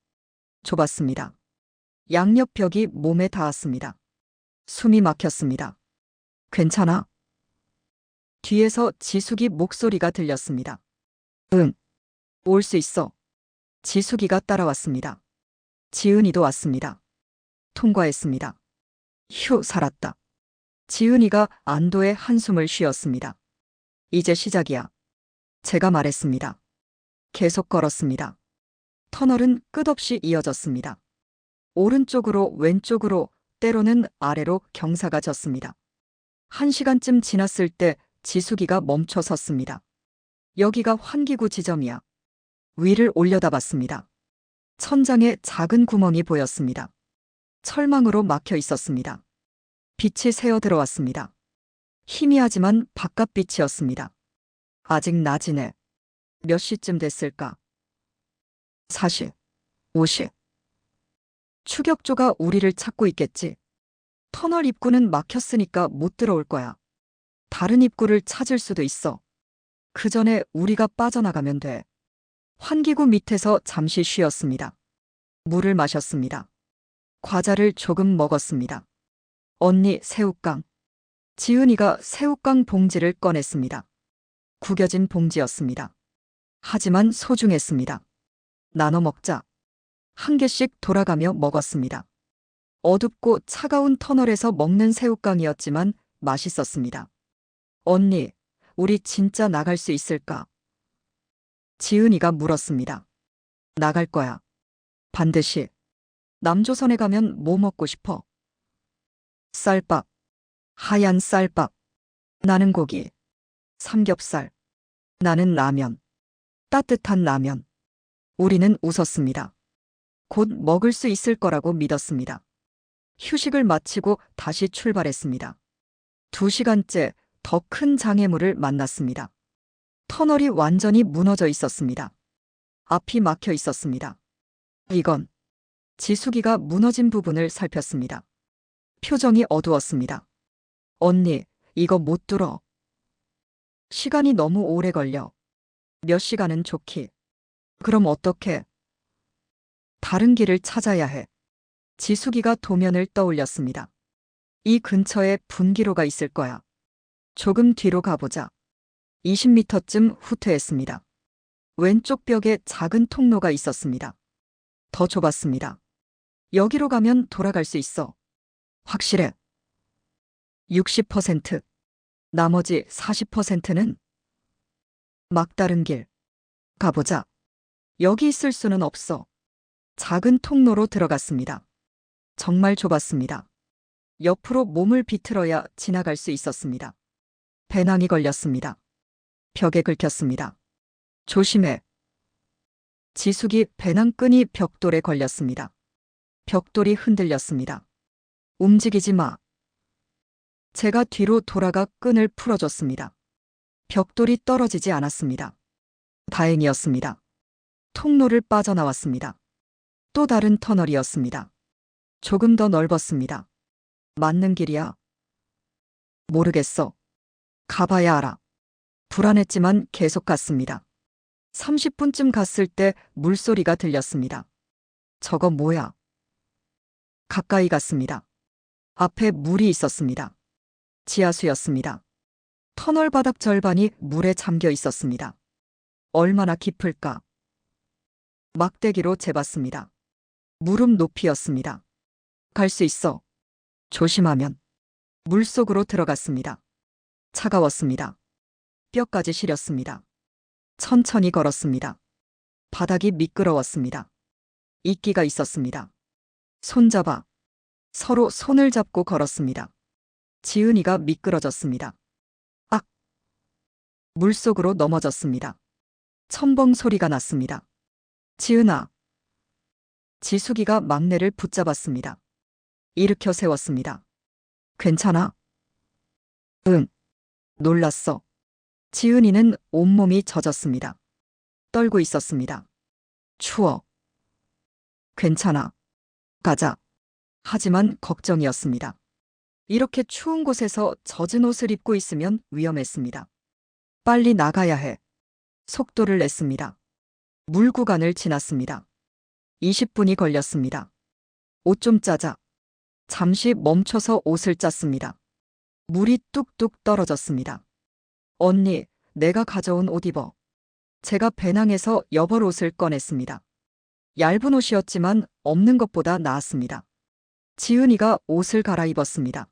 [SPEAKER 2] 좁았습니다. 양옆벽이 몸에 닿았습니다. 숨이 막혔습니다. 괜찮아? 뒤에서 지숙이 목소리가 들렸습니다. 응. 올 수 있어. 지숙이가 따라왔습니다. 지은이도 왔습니다. 통과했습니다. 휴, 살았다. 지은이가 안도의 한숨을 쉬었습니다. 이제 시작이야. 제가 말했습니다. 계속 걸었습니다. 터널은 끝없이 이어졌습니다. 오른쪽으로 왼쪽으로 때로는 아래로 경사가 졌습니다. 1시간쯤 지났을 때 지숙이가 멈춰 섰습니다. 여기가 환기구 지점이야. 위를 올려다봤습니다. 천장에 작은 구멍이 보였습니다. 철망으로 막혀 있었습니다. 빛이 새어 들어왔습니다. 희미하지만 바깥빛이었습니다. 아직 낮이네. 몇 시쯤 됐을까? 40, 50. 추격조가 우리를 찾고 있겠지. 터널 입구는 막혔으니까 못 들어올 거야. 다른 입구를 찾을 수도 있어. 그 전에 우리가 빠져나가면 돼. 환기구 밑에서 잠시 쉬었습니다. 물을 마셨습니다. 과자를 조금 먹었습니다. 언니, 새우깡. 지은이가 새우깡 봉지를 꺼냈습니다. 구겨진 봉지였습니다. 하지만 소중했습니다. 나눠 먹자. 한 개씩 돌아가며 먹었습니다. 어둡고 차가운 터널에서 먹는 새우깡이었지만 맛있었습니다. 언니, 우리 진짜 나갈 수 있을까? 지은이가 물었습니다. 나갈 거야. 반드시. 남조선에 가면 뭐 먹고 싶어? 쌀밥. 하얀 쌀밥. 나는 고기. 삼겹살. 나는 라면. 따뜻한 라면. 우리는 웃었습니다. 곧 먹을 수 있을 거라고 믿었습니다. 휴식을 마치고 다시 출발했습니다. 2시간째 더 큰 장애물을 만났습니다. 터널이 완전히 무너져 있었습니다. 앞이 막혀 있었습니다. 이건 지숙이가 무너진 부분을 살폈습니다. 표정이 어두웠습니다. 언니, 이거 못 뚫어. 시간이 너무 오래 걸려. 몇 시간은 좋기. 그럼 어떡해? 다른 길을 찾아야 해. 지숙이가 도면을 떠올렸습니다. 이 근처에 분기로가 있을 거야. 조금 뒤로 가보자. 20m쯤 후퇴했습니다. 왼쪽 벽에 작은 통로가 있었습니다. 더 좁았습니다. 여기로 가면 돌아갈 수 있어. 확실해. 60%. 나머지 40%는 막다른 길. 가보자. 여기 있을 수는 없어. 작은 통로로 들어갔습니다. 정말 좁았습니다. 옆으로 몸을 비틀어야 지나갈 수 있었습니다. 배낭이 걸렸습니다. 벽에 긁혔습니다. 조심해. 지숙이 배낭끈이 벽돌에 걸렸습니다. 벽돌이 흔들렸습니다. 움직이지 마. 제가 뒤로 돌아가 끈을 풀어줬습니다. 벽돌이 떨어지지 않았습니다. 다행이었습니다. 통로를 빠져나왔습니다. 또 다른 터널이었습니다. 조금 더 넓었습니다. 맞는 길이야? 모르겠어. 가봐야 알아. 불안했지만 계속 갔습니다. 30분쯤 갔을 때 물소리가 들렸습니다. 저거 뭐야? 가까이 갔습니다. 앞에 물이 있었습니다. 지하수였습니다. 터널 바닥 절반이 물에 잠겨 있었습니다. 얼마나 깊을까? 막대기로 재봤습니다. 무릎 높이였습니다. 갈 수 있어. 조심하면. 물속으로 들어갔습니다. 차가웠습니다. 뼈까지 시렸습니다. 천천히 걸었습니다. 바닥이 미끄러웠습니다. 이끼가 있었습니다. 손잡아. 서로 손을 잡고 걸었습니다. 지은이가 미끄러졌습니다. 악! 물속으로 넘어졌습니다. 첨벙 소리가 났습니다. 지은아. 지숙이가 막내를 붙잡았습니다. 일으켜 세웠습니다. 괜찮아? 응. 놀랐어. 지은이는 온몸이 젖었습니다. 떨고 있었습니다. 추워. 괜찮아. 가자. 하지만 걱정이었습니다. 이렇게 추운 곳에서 젖은 옷을 입고 있으면 위험했습니다. 빨리 나가야 해. 속도를 냈습니다. 물 구간을 지났습니다. 20분이 걸렸습니다. 옷 좀 짜자. 잠시 멈춰서 옷을 짰습니다. 물이 뚝뚝 떨어졌습니다. 언니, 내가 가져온 옷 입어. 제가 배낭에서 여벌 옷을 꺼냈습니다. 얇은 옷이었지만 없는 것보다 나았습니다. 지은이가 옷을 갈아입었습니다.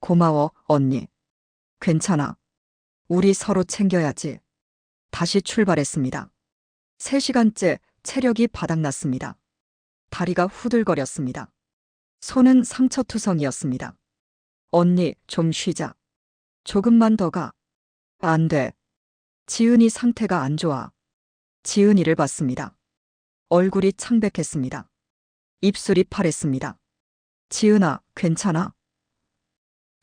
[SPEAKER 2] 고마워, 언니. 괜찮아. 우리 서로 챙겨야지. 다시 출발했습니다. 3시간째 체력이 바닥났습니다. 다리가 후들거렸습니다. 손은 상처투성이었습니다. 언니, 좀 쉬자. 조금만 더 가. 안 돼. 지은이 상태가 안 좋아. 지은이를 봤습니다. 얼굴이 창백했습니다. 입술이 파랬습니다. 지은아, 괜찮아?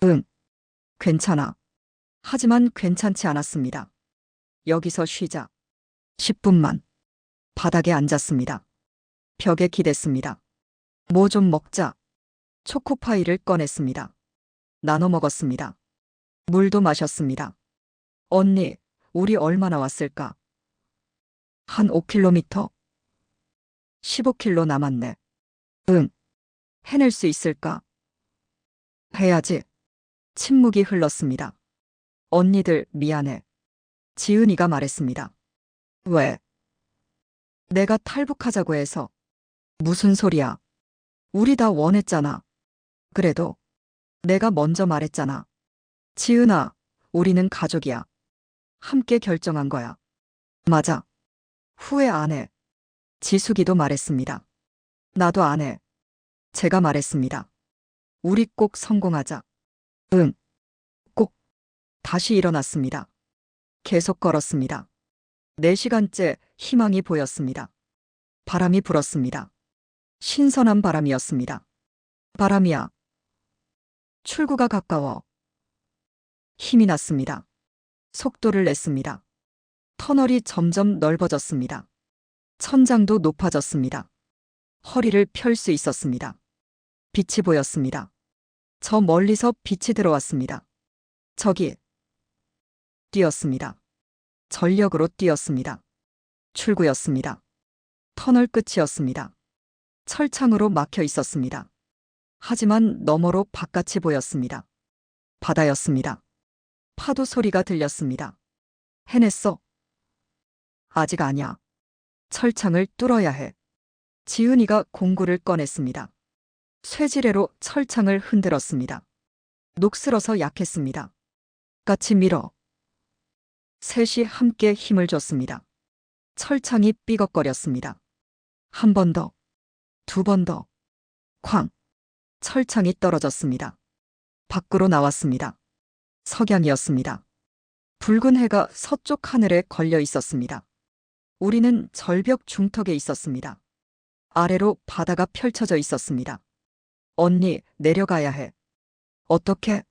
[SPEAKER 2] 응, 괜찮아. 하지만 괜찮지 않았습니다. 여기서 쉬자. 10분만. 바닥에 앉았습니다. 벽에 기댔습니다. 뭐 좀 먹자. 초코파이를 꺼냈습니다. 나눠 먹었습니다. 물도 마셨습니다. 언니, 우리 얼마나 왔을까? 한 5km? 15km 남았네. 응. 해낼 수 있을까? 해야지. 침묵이 흘렀습니다. 언니들 미안해. 지은이가 말했습니다. 왜? 내가 탈북하자고 해서. 무슨 소리야? 우리 다 원했잖아. 그래도 내가 먼저 말했잖아. 지은아, 우리는 가족이야. 함께 결정한 거야. 맞아. 후회 안 해. 지숙이도 말했습니다. 나도 안 해. 제가 말했습니다. 우리 꼭 성공하자. 응. 꼭. 다시 일어났습니다. 계속 걸었습니다. 4시간째 희망이 보였습니다. 바람이 불었습니다. 신선한 바람이었습니다. 바람이야. 출구가 가까워. 힘이 났습니다. 속도를 냈습니다. 터널이 점점 넓어졌습니다. 천장도 높아졌습니다. 허리를 펼 수 있었습니다. 빛이 보였습니다. 저 멀리서 빛이 들어왔습니다. 저기. 뛰었습니다. 전력으로 뛰었습니다. 출구였습니다. 터널 끝이었습니다. 철창으로 막혀 있었습니다. 하지만 너머로 바깥이 보였습니다. 바다였습니다. 파도 소리가 들렸습니다. 해냈어. 아직 아니야. 철창을 뚫어야 해. 지은이가 공구를 꺼냈습니다. 쇠지뢰로 철창을 흔들었습니다. 녹슬어서 약했습니다. 같이 밀어. 셋이 함께 힘을 줬습니다. 철창이 삐걱거렸습니다. 한 번 더. 2번 더. 쾅. 철창이 떨어졌습니다. 밖으로 나왔습니다. 석양이었습니다. 붉은 해가 서쪽 하늘에 걸려 있었습니다. 우리는 절벽 중턱에 있었습니다. 아래로 바다가 펼쳐져 있었습니다. 언니, 내려가야 해. 어떻게?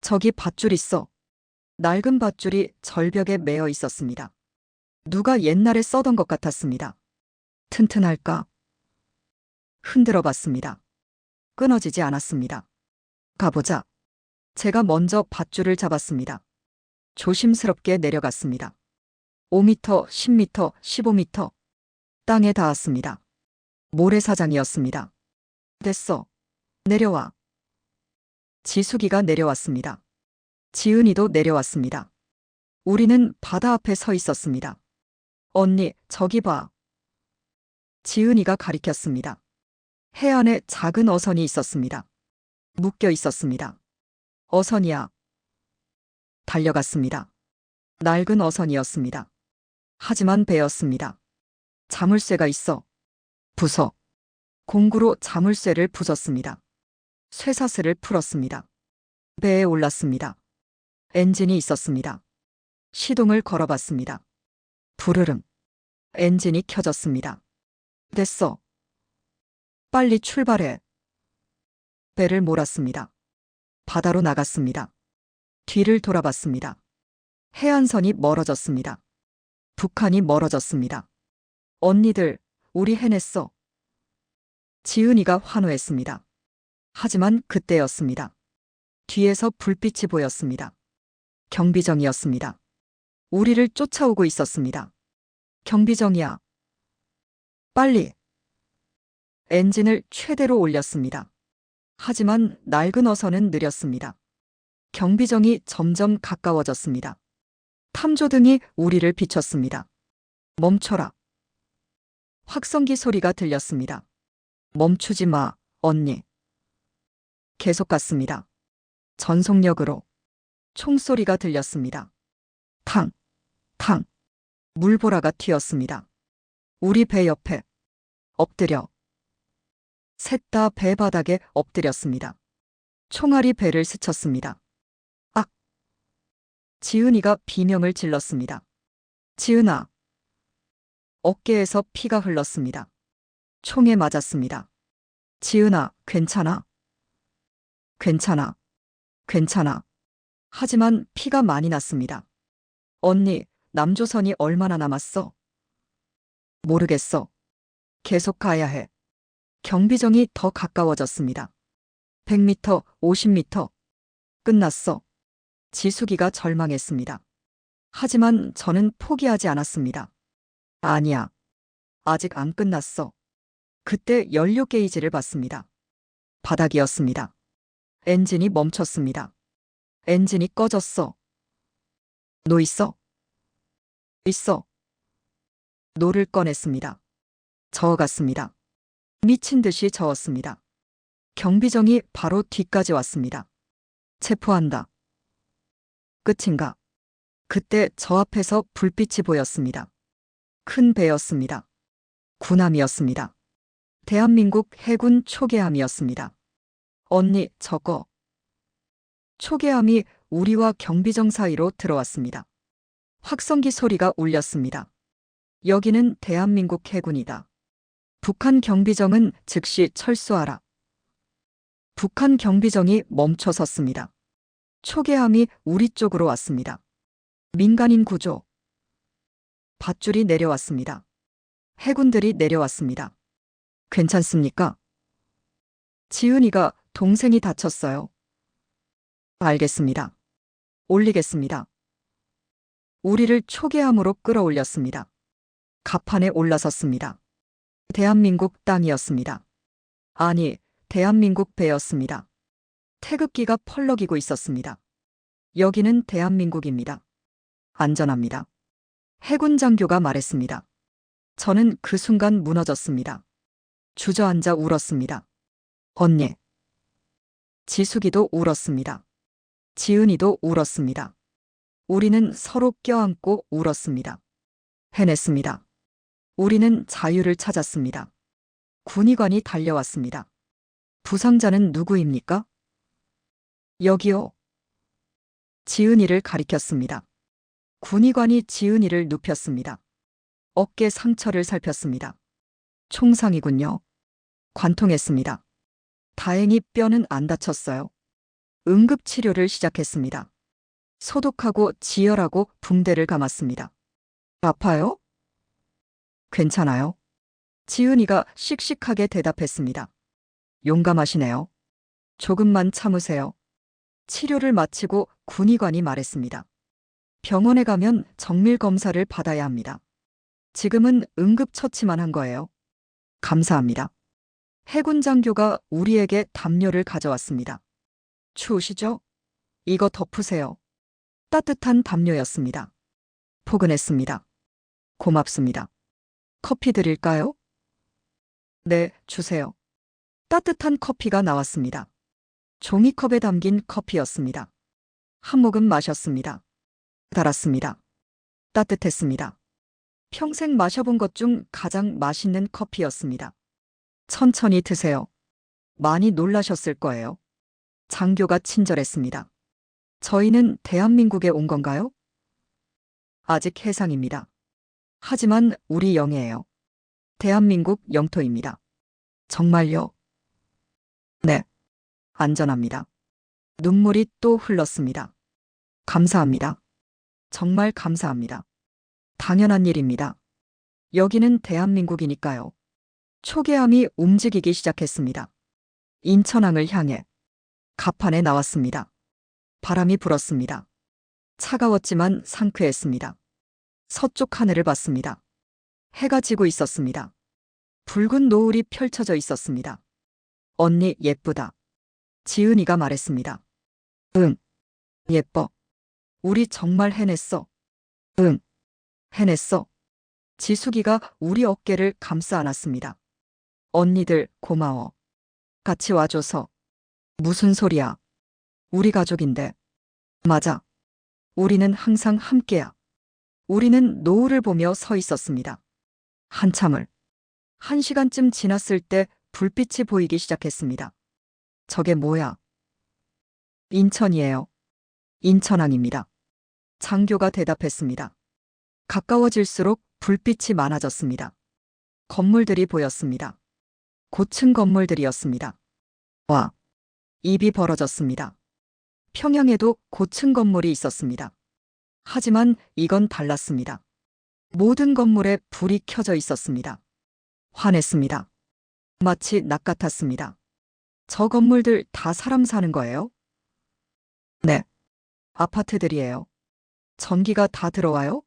[SPEAKER 2] 저기 밧줄 있어. 낡은 밧줄이 절벽에 매어 있었습니다. 누가 옛날에 써던 것 같았습니다. 튼튼할까? 흔들어 봤습니다. 끊어지지 않았습니다. 가보자. 제가 먼저 밧줄을 잡았습니다. 조심스럽게 내려갔습니다. 5m, 10m, 15m. 땅에 닿았습니다. 모래사장이었습니다. 됐어. 내려와. 지숙이가 내려왔습니다. 지은이도 내려왔습니다. 우리는 바다 앞에 서 있었습니다. 언니, 저기 봐. 지은이가 가리켰습니다. 해안에 작은 어선이 있었습니다. 묶여 있었습니다. 어선이야. 달려갔습니다. 낡은 어선이었습니다. 하지만 배였습니다. 자물쇠가 있어. 부서. 공구로 자물쇠를 부쉈습니다. 쇠사슬을 풀었습니다. 배에 올랐습니다. 엔진이 있었습니다. 시동을 걸어봤습니다. 부르릉. 엔진이 켜졌습니다. 됐어. 빨리 출발해. 배를 몰았습니다. 바다로 나갔습니다. 뒤를 돌아봤습니다. 해안선이 멀어졌습니다. 북한이 멀어졌습니다. 언니들, 우리 해냈어. 지은이가 환호했습니다. 하지만 그때였습니다. 뒤에서 불빛이 보였습니다. 경비정이었습니다. 우리를 쫓아오고 있었습니다. 경비정이야. 빨리. 엔진을 최대로 올렸습니다. 하지만 낡은 어선은 느렸습니다. 경비정이 점점 가까워졌습니다. 탐조등이 우리를 비췄습니다. 멈춰라. 확성기 소리가 들렸습니다. 멈추지 마, 언니. 계속 갔습니다. 전속력으로. 총소리가 들렸습니다. 탕, 탕. 물보라가 튀었습니다. 우리 배 옆에. 엎드려. 셋 다 배 바닥에 엎드렸습니다. 총알이 배를 스쳤습니다. 악! 지은이가 비명을 질렀습니다. 지은아! 어깨에서 피가 흘렀습니다. 총에 맞았습니다. 지은아, 괜찮아? 괜찮아. 괜찮아. 하지만 피가 많이 났습니다. 언니, 남조선이 얼마나 남았어? 모르겠어. 계속 가야 해. 경비정이 더 가까워졌습니다. 100m, 50m. 끝났어. 지숙이가 절망했습니다. 하지만 저는 포기하지 않았습니다. 아니야. 아직 안 끝났어. 그때 연료 게이지를 봤습니다. 바닥이었습니다. 엔진이 멈췄습니다. 엔진이 꺼졌어. 노 있어? 있어. 노를 꺼냈습니다. 저어갔습니다. 미친 듯이 저었습니다. 경비정이 바로 뒤까지 왔습니다. 체포한다. 끝인가? 그때 저 앞에서 불빛이 보였습니다. 큰 배였습니다. 군함이었습니다. 대한민국 해군 초계함이었습니다. 언니, 저거. 초계함이 우리와 경비정 사이로 들어왔습니다. 확성기 소리가 울렸습니다. 여기는 대한민국 해군이다. 북한 경비정은 즉시 철수하라. 북한 경비정이 멈춰 섰습니다. 초계함이 우리 쪽으로 왔습니다. 민간인 구조. 밧줄이 내려왔습니다. 해군들이 내려왔습니다. 괜찮습니까? 지은이가 동생이 다쳤어요. 알겠습니다. 올리겠습니다. 우리를 초계함으로 끌어올렸습니다. 갑판에 올라섰습니다. 대한민국 땅이었습니다. 아니, 대한민국 배였습니다. 태극기가 펄럭이고 있었습니다. 여기는 대한민국입니다. 안전합니다. 해군 장교가 말했습니다. 저는 그 순간 무너졌습니다. 주저앉아 울었습니다. 언니. 지숙이도 울었습니다. 지은이도 울었습니다. 우리는 서로 껴안고 울었습니다. 해냈습니다. 우리는 자유를 찾았습니다. 군의관이 달려왔습니다. 부상자는 누구입니까? 여기요. 지은이를 가리켰습니다. 군의관이 지은이를 눕혔습니다. 어깨 상처를 살폈습니다. 총상이군요. 관통했습니다. 다행히 뼈는 안 다쳤어요. 응급치료를 시작했습니다. 소독하고 지혈하고 붕대를 감았습니다. 아파요? 괜찮아요? 지은이가 씩씩하게 대답했습니다. 용감하시네요. 조금만 참으세요. 치료를 마치고 군의관이 말했습니다. 병원에 가면 정밀 검사를 받아야 합니다. 지금은 응급처치만 한 거예요. 감사합니다. 해군 장교가 우리에게 담요를 가져왔습니다. 추우시죠? 이거 덮으세요. 따뜻한 담요였습니다. 포근했습니다. 고맙습니다. 커피 드릴까요? 네, 주세요. 따뜻한 커피가 나왔습니다. 종이컵에 담긴 커피였습니다. 한 모금 마셨습니다. 달았습니다. 따뜻했습니다. 평생 마셔본 것 중 가장 맛있는 커피였습니다. 천천히 드세요. 많이 놀라셨을 거예요. 장교가 친절했습니다. 저희는 대한민국에 온 건가요? 아직 해상입니다. 하지만 우리 영예예요. 대한민국 영토입니다. 정말요? 네. 안전합니다. 눈물이 또 흘렀습니다. 감사합니다. 정말 감사합니다. 당연한 일입니다. 여기는 대한민국이니까요. 초계함이 움직이기 시작했습니다. 인천항을 향해 갑판에 나왔습니다. 바람이 불었습니다. 차가웠지만 상쾌했습니다. 서쪽 하늘을 봤습니다. 해가 지고 있었습니다. 붉은 노을이 펼쳐져 있었습니다. 언니 예쁘다. 지은이가 말했습니다. 응. 예뻐. 우리 정말 해냈어. 응. 해냈어. 지숙이가 우리 어깨를 감싸 안았습니다. 언니들 고마워. 같이 와줘서. 무슨 소리야. 우리 가족인데. 맞아. 우리는 항상 함께야. 우리는 노을을 보며 서 있었습니다. 한참을. 1시간쯤 지났을 때 불빛이 보이기 시작했습니다. 저게 뭐야? 인천이에요. 인천항입니다. 장교가 대답했습니다. 가까워질수록 불빛이 많아졌습니다. 건물들이 보였습니다. 고층 건물들이었습니다. 와, 입이 벌어졌습니다. 평양에도 고층 건물이 있었습니다. 하지만 이건 달랐습니다. 모든 건물에 불이 켜져 있었습니다. 화냈습니다. 마치 낙 같았습니다. 저 건물들 다 사람 사는 거예요? 네. 아파트들이에요. 전기가 다 들어와요?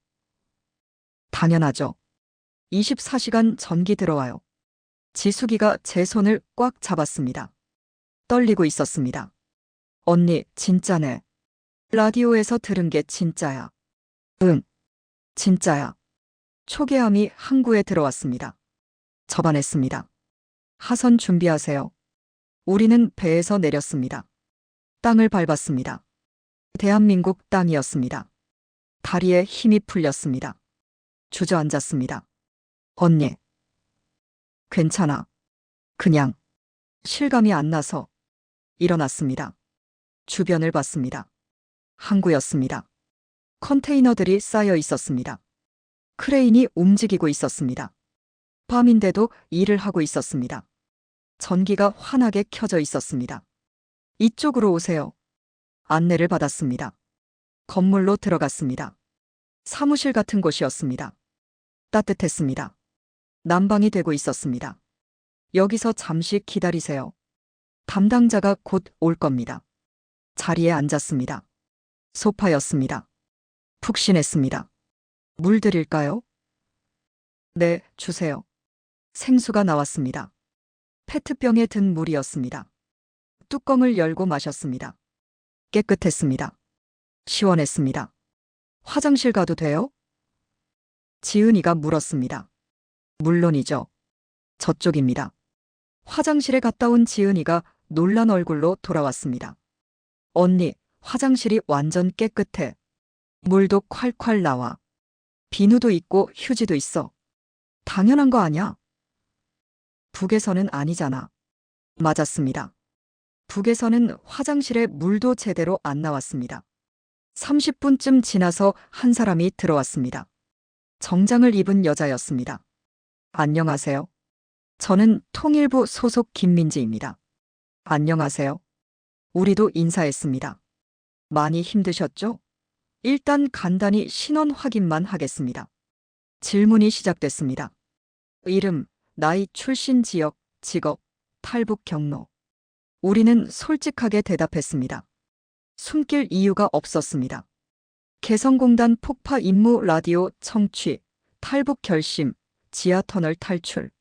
[SPEAKER 2] 당연하죠. 24시간 전기 들어와요. 지숙이가 제 손을 꽉 잡았습니다. 떨리고 있었습니다. 언니, 진짜네. 라디오에서 들은 게 진짜야. 응, 진짜야. 초계함이 항구에 들어왔습니다. 접안했습니다. 하선 준비하세요. 우리는 배에서 내렸습니다. 땅을 밟았습니다. 대한민국 땅이었습니다. 다리에 힘이 풀렸습니다. 주저앉았습니다. 언니. 괜찮아. 그냥 실감이 안 나서 일어났습니다. 주변을 봤습니다. 항구였습니다. 컨테이너들이 쌓여 있었습니다. 크레인이 움직이고 있었습니다. 밤인데도 일을 하고 있었습니다. 전기가 환하게 켜져 있었습니다. 이쪽으로 오세요. 안내를 받았습니다. 건물로 들어갔습니다. 사무실 같은 곳이었습니다. 따뜻했습니다. 난방이 되고 있었습니다. 여기서 잠시 기다리세요. 담당자가 곧 올 겁니다. 자리에 앉았습니다. 소파였습니다. 푹신했습니다. 물 드릴까요? 네, 주세요. 생수가 나왔습니다. 페트병에 든 물이었습니다. 뚜껑을 열고 마셨습니다. 깨끗했습니다. 시원했습니다. 화장실 가도 돼요? 지은이가 물었습니다. 물론이죠. 저쪽입니다. 화장실에 갔다 온 지은이가 놀란 얼굴로 돌아왔습니다. 언니, 화장실이 완전 깨끗해. 물도 콸콸 나와. 비누도 있고 휴지도 있어. 당연한 거 아냐? 북에서는 아니잖아. 맞았습니다. 북에서는 화장실에 물도 제대로 안 나왔습니다. 30분쯤 지나서 한 사람이 들어왔습니다. 정장을 입은 여자였습니다. 안녕하세요. 저는 통일부 소속 김민지입니다. 안녕하세요. 우리도 인사했습니다. 많이 힘드셨죠? 일단 간단히 신원 확인만 하겠습니다. 질문이 시작됐습니다. 이름, 나이, 출신 지역, 직업, 탈북 경로. 우리는 솔직하게 대답했습니다. 숨길 이유가 없었습니다. 개성공단 폭파 임무 라디오 청취, 탈북 결심, 지하터널 탈출.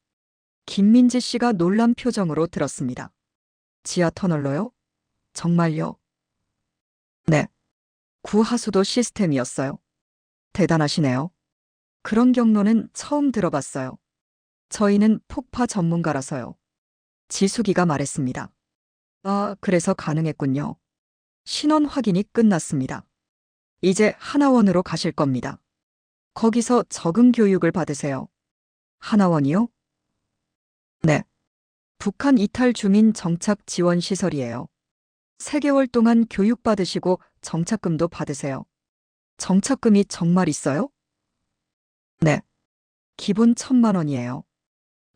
[SPEAKER 2] 김민지 씨가 놀란 표정으로 들었습니다. 지하터널로요? 정말요? 네. 구하수도 시스템이었어요. 대단하시네요. 그런 경로는 처음 들어봤어요. 저희는 폭파 전문가라서요. 지숙이가 말했습니다. 아, 그래서 가능했군요. 신원 확인이 끝났습니다. 이제 하나원으로 가실 겁니다. 거기서 적응 교육을 받으세요. 하나원이요? 네. 북한 이탈 주민 정착 지원 시설이에요. 3개월 동안 교육받으시고 정착금도 받으세요. 정착금이 정말 있어요? 네. 기본 1,000만 원이에요.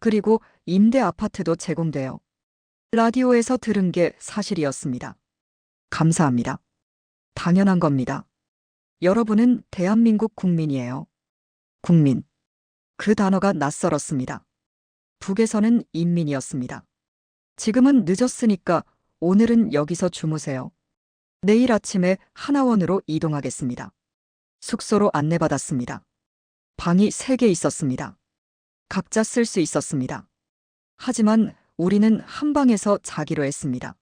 [SPEAKER 2] 그리고 임대 아파트도 제공돼요. 라디오에서 들은 게 사실이었습니다. 감사합니다. 당연한 겁니다. 여러분은 대한민국 국민이에요. 국민. 그 단어가 낯설었습니다. 북에서는 인민이었습니다. 지금은 늦었으니까 오늘은 여기서 주무세요. 내일 아침에 하나원으로 이동하겠습니다. 숙소로 안내받았습니다. 방이 3개 있었습니다. 각자 쓸 수 있었습니다. 하지만 우리는 한 방에서 자기로 했습니다.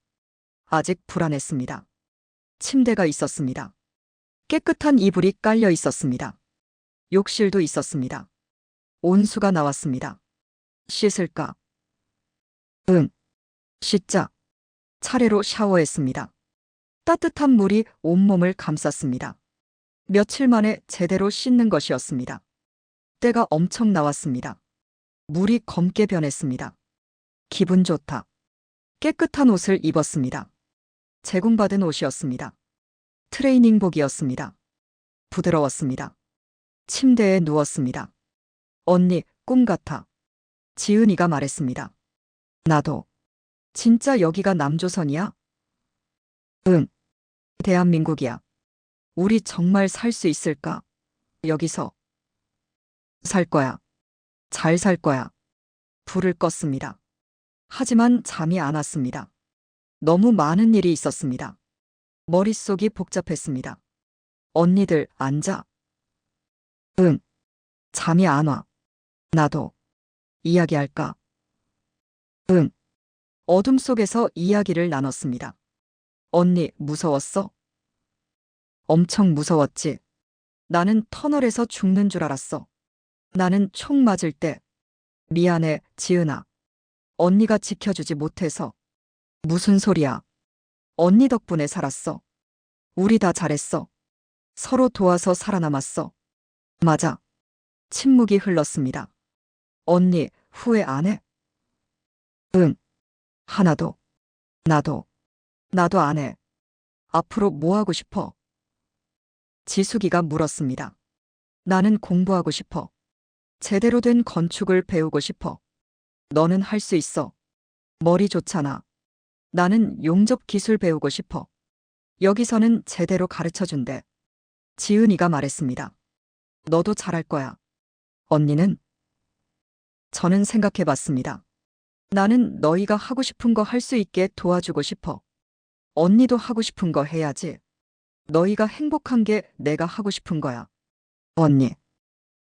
[SPEAKER 2] 아직 불안했습니다. 침대가 있었습니다. 깨끗한 이불이 깔려 있었습니다. 욕실도 있었습니다. 온수가 나왔습니다. 씻을까? 응. 씻자. 차례로 샤워했습니다. 따뜻한 물이 온몸을 감쌌습니다. 며칠 만에 제대로 씻는 것이었습니다. 때가 엄청 나왔습니다. 물이 검게 변했습니다. 기분 좋다. 깨끗한 옷을 입었습니다. 제공받은 옷이었습니다. 트레이닝복이었습니다. 부드러웠습니다. 침대에 누웠습니다. 언니, 꿈 같아. 지은이가 말했습니다. 나도. 진짜 여기가 남조선이야? 응. 대한민국이야. 우리 정말 살 수 있을까? 여기서. 살 거야. 잘 살 거야. 불을 껐습니다. 하지만 잠이 안 왔습니다. 너무 많은 일이 있었습니다. 머릿속이 복잡했습니다. 언니들 앉아. 응. 잠이 안 와. 나도. 이야기할까? 응. 어둠 속에서 이야기를 나눴습니다. 언니, 무서웠어? 엄청 무서웠지. 나는 터널에서 죽는 줄 알았어. 나는 총 맞을 때. 미안해, 지은아. 언니가 지켜주지 못해서. 무슨 소리야. 언니 덕분에 살았어. 우리 다 잘했어. 서로 도와서 살아남았어. 맞아. 침묵이 흘렀습니다. 언니, 후회 안 해? 응. 하나도. 나도 안 해. 앞으로 뭐 하고 싶어? 지숙이가 물었습니다. 나는 공부하고 싶어. 제대로 된 건축을 배우고 싶어. 너는 할 수 있어. 머리 좋잖아. 나는 용접 기술 배우고 싶어. 여기서는 제대로 가르쳐 준대. 지은이가 말했습니다. 너도 잘할 거야. 언니는? 저는 생각해 봤습니다. 나는 너희가 하고 싶은 거 할 수 있게 도와주고 싶어. 언니도 하고 싶은 거 해야지. 너희가 행복한 게 내가 하고 싶은 거야. 언니.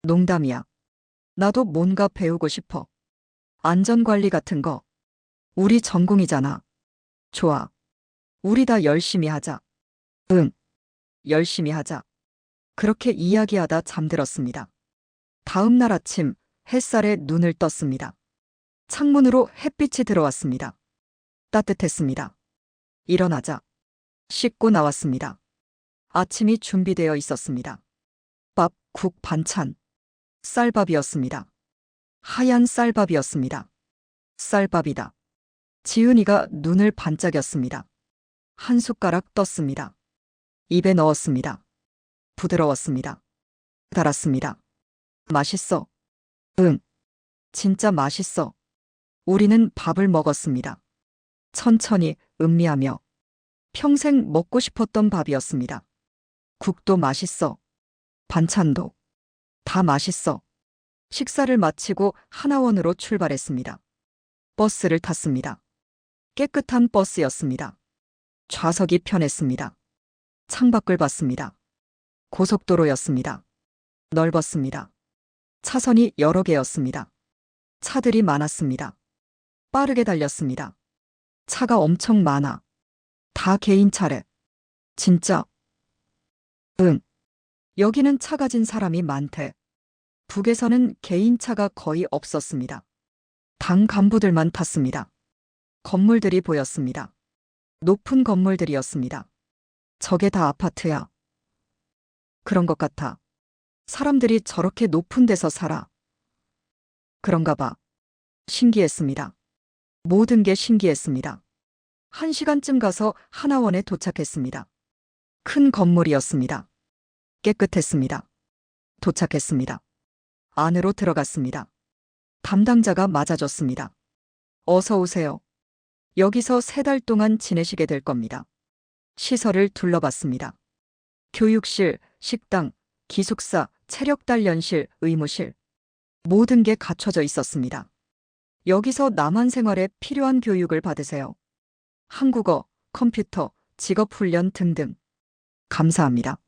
[SPEAKER 2] 농담이야. 나도 뭔가 배우고 싶어. 안전관리 같은 거. 우리 전공이잖아. 좋아. 우리 다 열심히 하자. 응. 열심히 하자. 그렇게 이야기하다 잠들었습니다. 다음 날 아침 햇살에 눈을 떴습니다. 창문으로 햇빛이 들어왔습니다. 따뜻했습니다. 일어나자. 씻고 나왔습니다. 아침이 준비되어 있었습니다. 밥, 국, 반찬. 쌀밥이었습니다. 하얀 쌀밥이었습니다. 쌀밥이다. 지은이가 눈을 반짝였습니다. 한 숟가락 떴습니다. 입에 넣었습니다. 부드러웠습니다. 달았습니다. 맛있어. 응. 진짜 맛있어. 우리는 밥을 먹었습니다. 천천히 음미하며. 평생 먹고 싶었던 밥이었습니다. 국도 맛있어. 반찬도. 다 맛있어. 식사를 마치고 하나원으로 출발했습니다. 버스를 탔습니다. 깨끗한 버스였습니다. 좌석이 편했습니다. 창밖을 봤습니다. 고속도로였습니다. 넓었습니다. 차선이 여러 개였습니다. 차들이 많았습니다. 빠르게 달렸습니다. 차가 엄청 많아. 다 개인 차례. 진짜? 응. 여기는 차 가진 사람이 많대. 북에서는 개인차가 거의 없었습니다. 당 간부들만 탔습니다. 건물들이 보였습니다. 높은 건물들이었습니다. 저게 다 아파트야. 그런 것 같아. 사람들이 저렇게 높은 데서 살아. 그런가 봐. 신기했습니다. 모든 게 신기했습니다. 1시간쯤 가서 하나원에 도착했습니다. 큰 건물이었습니다. 깨끗했습니다. 도착했습니다. 안으로 들어갔습니다. 담당자가 맞아줬습니다. 어서 오세요. 여기서 3달 동안 지내시게 될 겁니다. 시설을 둘러봤습니다. 교육실, 식당, 기숙사, 체력단련실, 의무실. 모든 게 갖춰져 있었습니다. 여기서 남한 생활에 필요한 교육을 받으세요. 한국어, 컴퓨터, 직업훈련 등등. 감사합니다.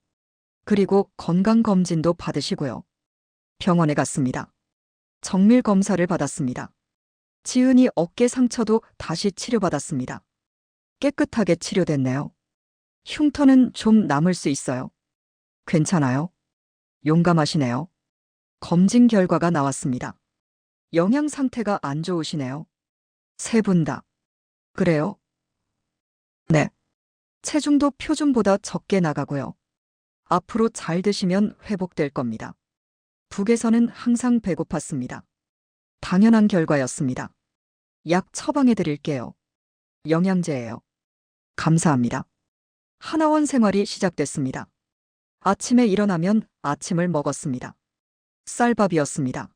[SPEAKER 2] 그리고 건강검진도 받으시고요. 병원에 갔습니다. 정밀검사를 받았습니다. 지은이 어깨 상처도 다시 치료받았습니다. 깨끗하게 치료됐네요. 흉터는 좀 남을 수 있어요. 괜찮아요? 용감하시네요. 검진 결과가 나왔습니다. 영양 상태가 안 좋으시네요. 3분 다. 그래요? 네. 체중도 표준보다 적게 나가고요. 앞으로 잘 드시면 회복될 겁니다. 북에서는 항상 배고팠습니다. 당연한 결과였습니다. 약 처방해 드릴게요. 영양제예요. 감사합니다. 하나원 생활이 시작됐습니다. 아침에 일어나면 아침을 먹었습니다. 쌀밥이었습니다.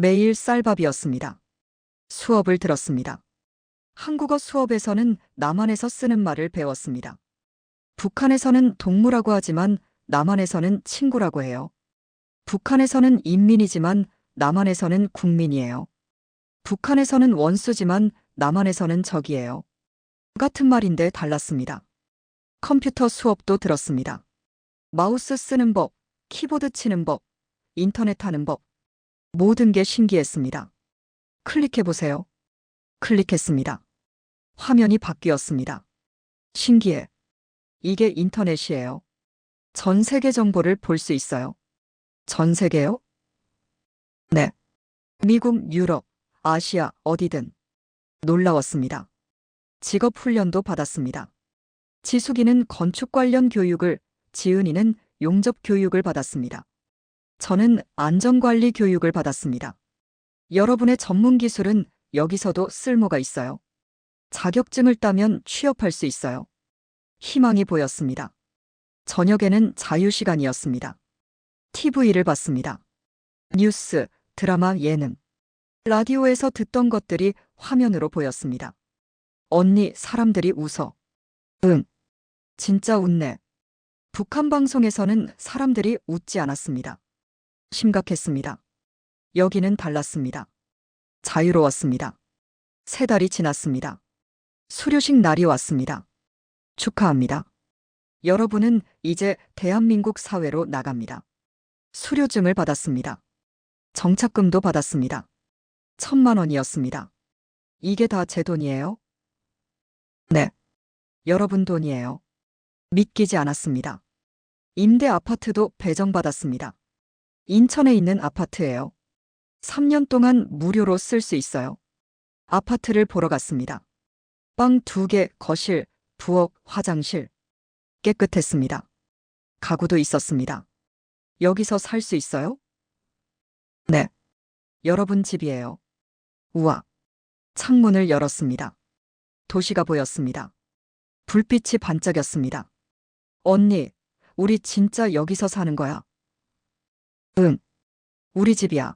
[SPEAKER 2] 매일 쌀밥이었습니다. 수업을 들었습니다. 한국어 수업에서는 남한에서 쓰는 말을 배웠습니다. 북한에서는 동무라고 하지만 남한에서는 친구라고 해요. 북한에서는 인민이지만 남한에서는 국민이에요. 북한에서는 원수지만 남한에서는 적이에요. 같은 말인데 달랐습니다. 컴퓨터 수업도 들었습니다. 마우스 쓰는 법, 키보드 치는 법, 인터넷 하는 법. 모든 게 신기했습니다. 클릭해보세요. 클릭했습니다. 화면이 바뀌었습니다. 신기해. 이게 인터넷이에요. 전 세계 정보를 볼 수 있어요. 전 세계요? 네. 미국, 유럽, 아시아, 어디든. 놀라웠습니다. 직업 훈련도 받았습니다. 지숙이는 건축 관련 교육을, 지은이는 용접 교육을 받았습니다. 저는 안전관리 교육을 받았습니다. 여러분의 전문 기술은 여기서도 쓸모가 있어요. 자격증을 따면 취업할 수 있어요. 희망이 보였습니다. 저녁에는 자유시간이었습니다. TV를 봤습니다. 뉴스, 드라마, 예능. 라디오에서 듣던 것들이 화면으로 보였습니다. 언니, 사람들이 웃어. 응. 진짜 웃네. 북한 방송에서는 사람들이 웃지 않았습니다. 심각했습니다. 여기는 달랐습니다. 자유로웠습니다. 3달이 지났습니다. 수료식 날이 왔습니다. 축하합니다. 여러분은 이제 대한민국 사회로 나갑니다. 수료증을 받았습니다. 정착금도 받았습니다. 1,000만 원이었습니다. 이게 다 제 돈이에요? 네. 여러분 돈이에요. 믿기지 않았습니다. 임대 아파트도 배정받았습니다. 인천에 있는 아파트예요. 3년 동안 무료로 쓸 수 있어요. 아파트를 보러 갔습니다. 방 2개, 거실, 부엌, 화장실. 깨끗했습니다. 가구도 있었습니다. 여기서 살 수 있어요? 네. 여러분 집이에요. 우와. 창문을 열었습니다. 도시가 보였습니다. 불빛이 반짝였습니다. 언니, 우리 진짜 여기서 사는 거야? 응. 우리 집이야.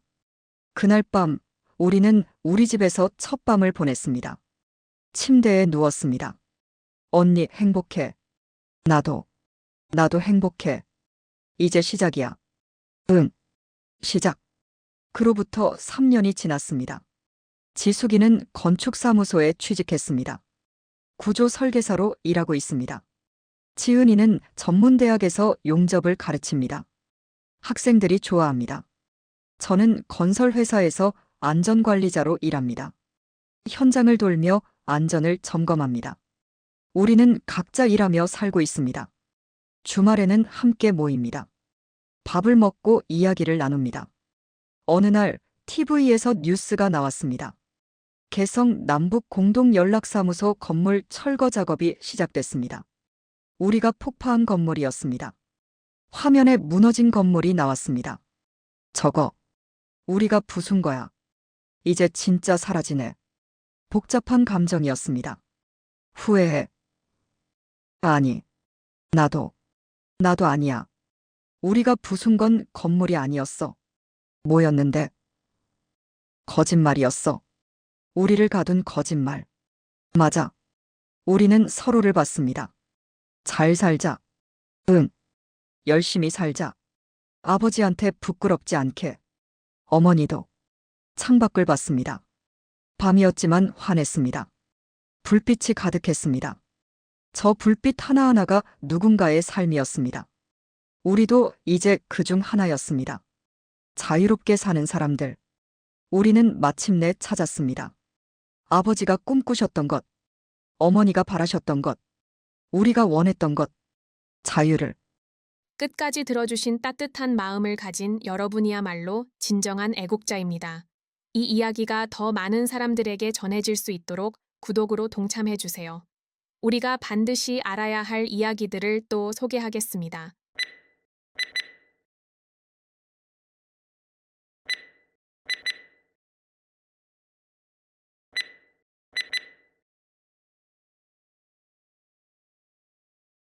[SPEAKER 2] 그날 밤, 우리는 우리 집에서 첫 밤을 보냈습니다. 침대에 누웠습니다. 언니 행복해. 나도 행복해. 이제 시작이야. 응. 시작. 그로부터 3년이 지났습니다. 지숙이는 건축사무소에 취직했습니다. 구조 설계사로 일하고 있습니다. 지은이는 전문대학에서 용접을 가르칩니다. 학생들이 좋아합니다. 저는 건설회사에서 안전관리자로 일합니다. 현장을 돌며 안전을 점검합니다. 우리는 각자 일하며 살고 있습니다. 주말에는 함께 모입니다. 밥을 먹고 이야기를 나눕니다. 어느 날 TV에서 뉴스가 나왔습니다. 개성 남북 공동연락사무소 건물 철거 작업이 시작됐습니다. 우리가 폭파한 건물이었습니다. 화면에 무너진 건물이 나왔습니다. 저거, 우리가 부순 거야. 이제 진짜 사라지네. 복잡한 감정이었습니다. 후회해. 아니, 나도 아니야. 우리가 부순 건 건물이 아니었어. 뭐였는데? 거짓말이었어. 우리를 가둔 거짓말. 맞아. 우리는 서로를 봤습니다. 잘 살자. 응. 열심히 살자. 아버지한테 부끄럽지 않게. 어머니도. 창밖을 봤습니다. 밤이었지만 환했습니다. 불빛이 가득했습니다. 저 불빛 하나하나가 누군가의 삶이었습니다. 우리도 이제 그중 하나였습니다. 자유롭게 사는 사람들. 우리는 마침내 찾았습니다. 아버지가 꿈꾸셨던 것, 어머니가 바라셨던 것, 우리가 원했던 것, 자유를.
[SPEAKER 4] 끝까지 들어주신 따뜻한 마음을 가진 여러분이야말로 진정한 애국자입니다. 이 이야기가 더 많은 사람들에게 전해질 수 있도록 구독으로 동참해주세요. 우리가 반드시 알아야 할 이야기들을 또 소개하겠습니다.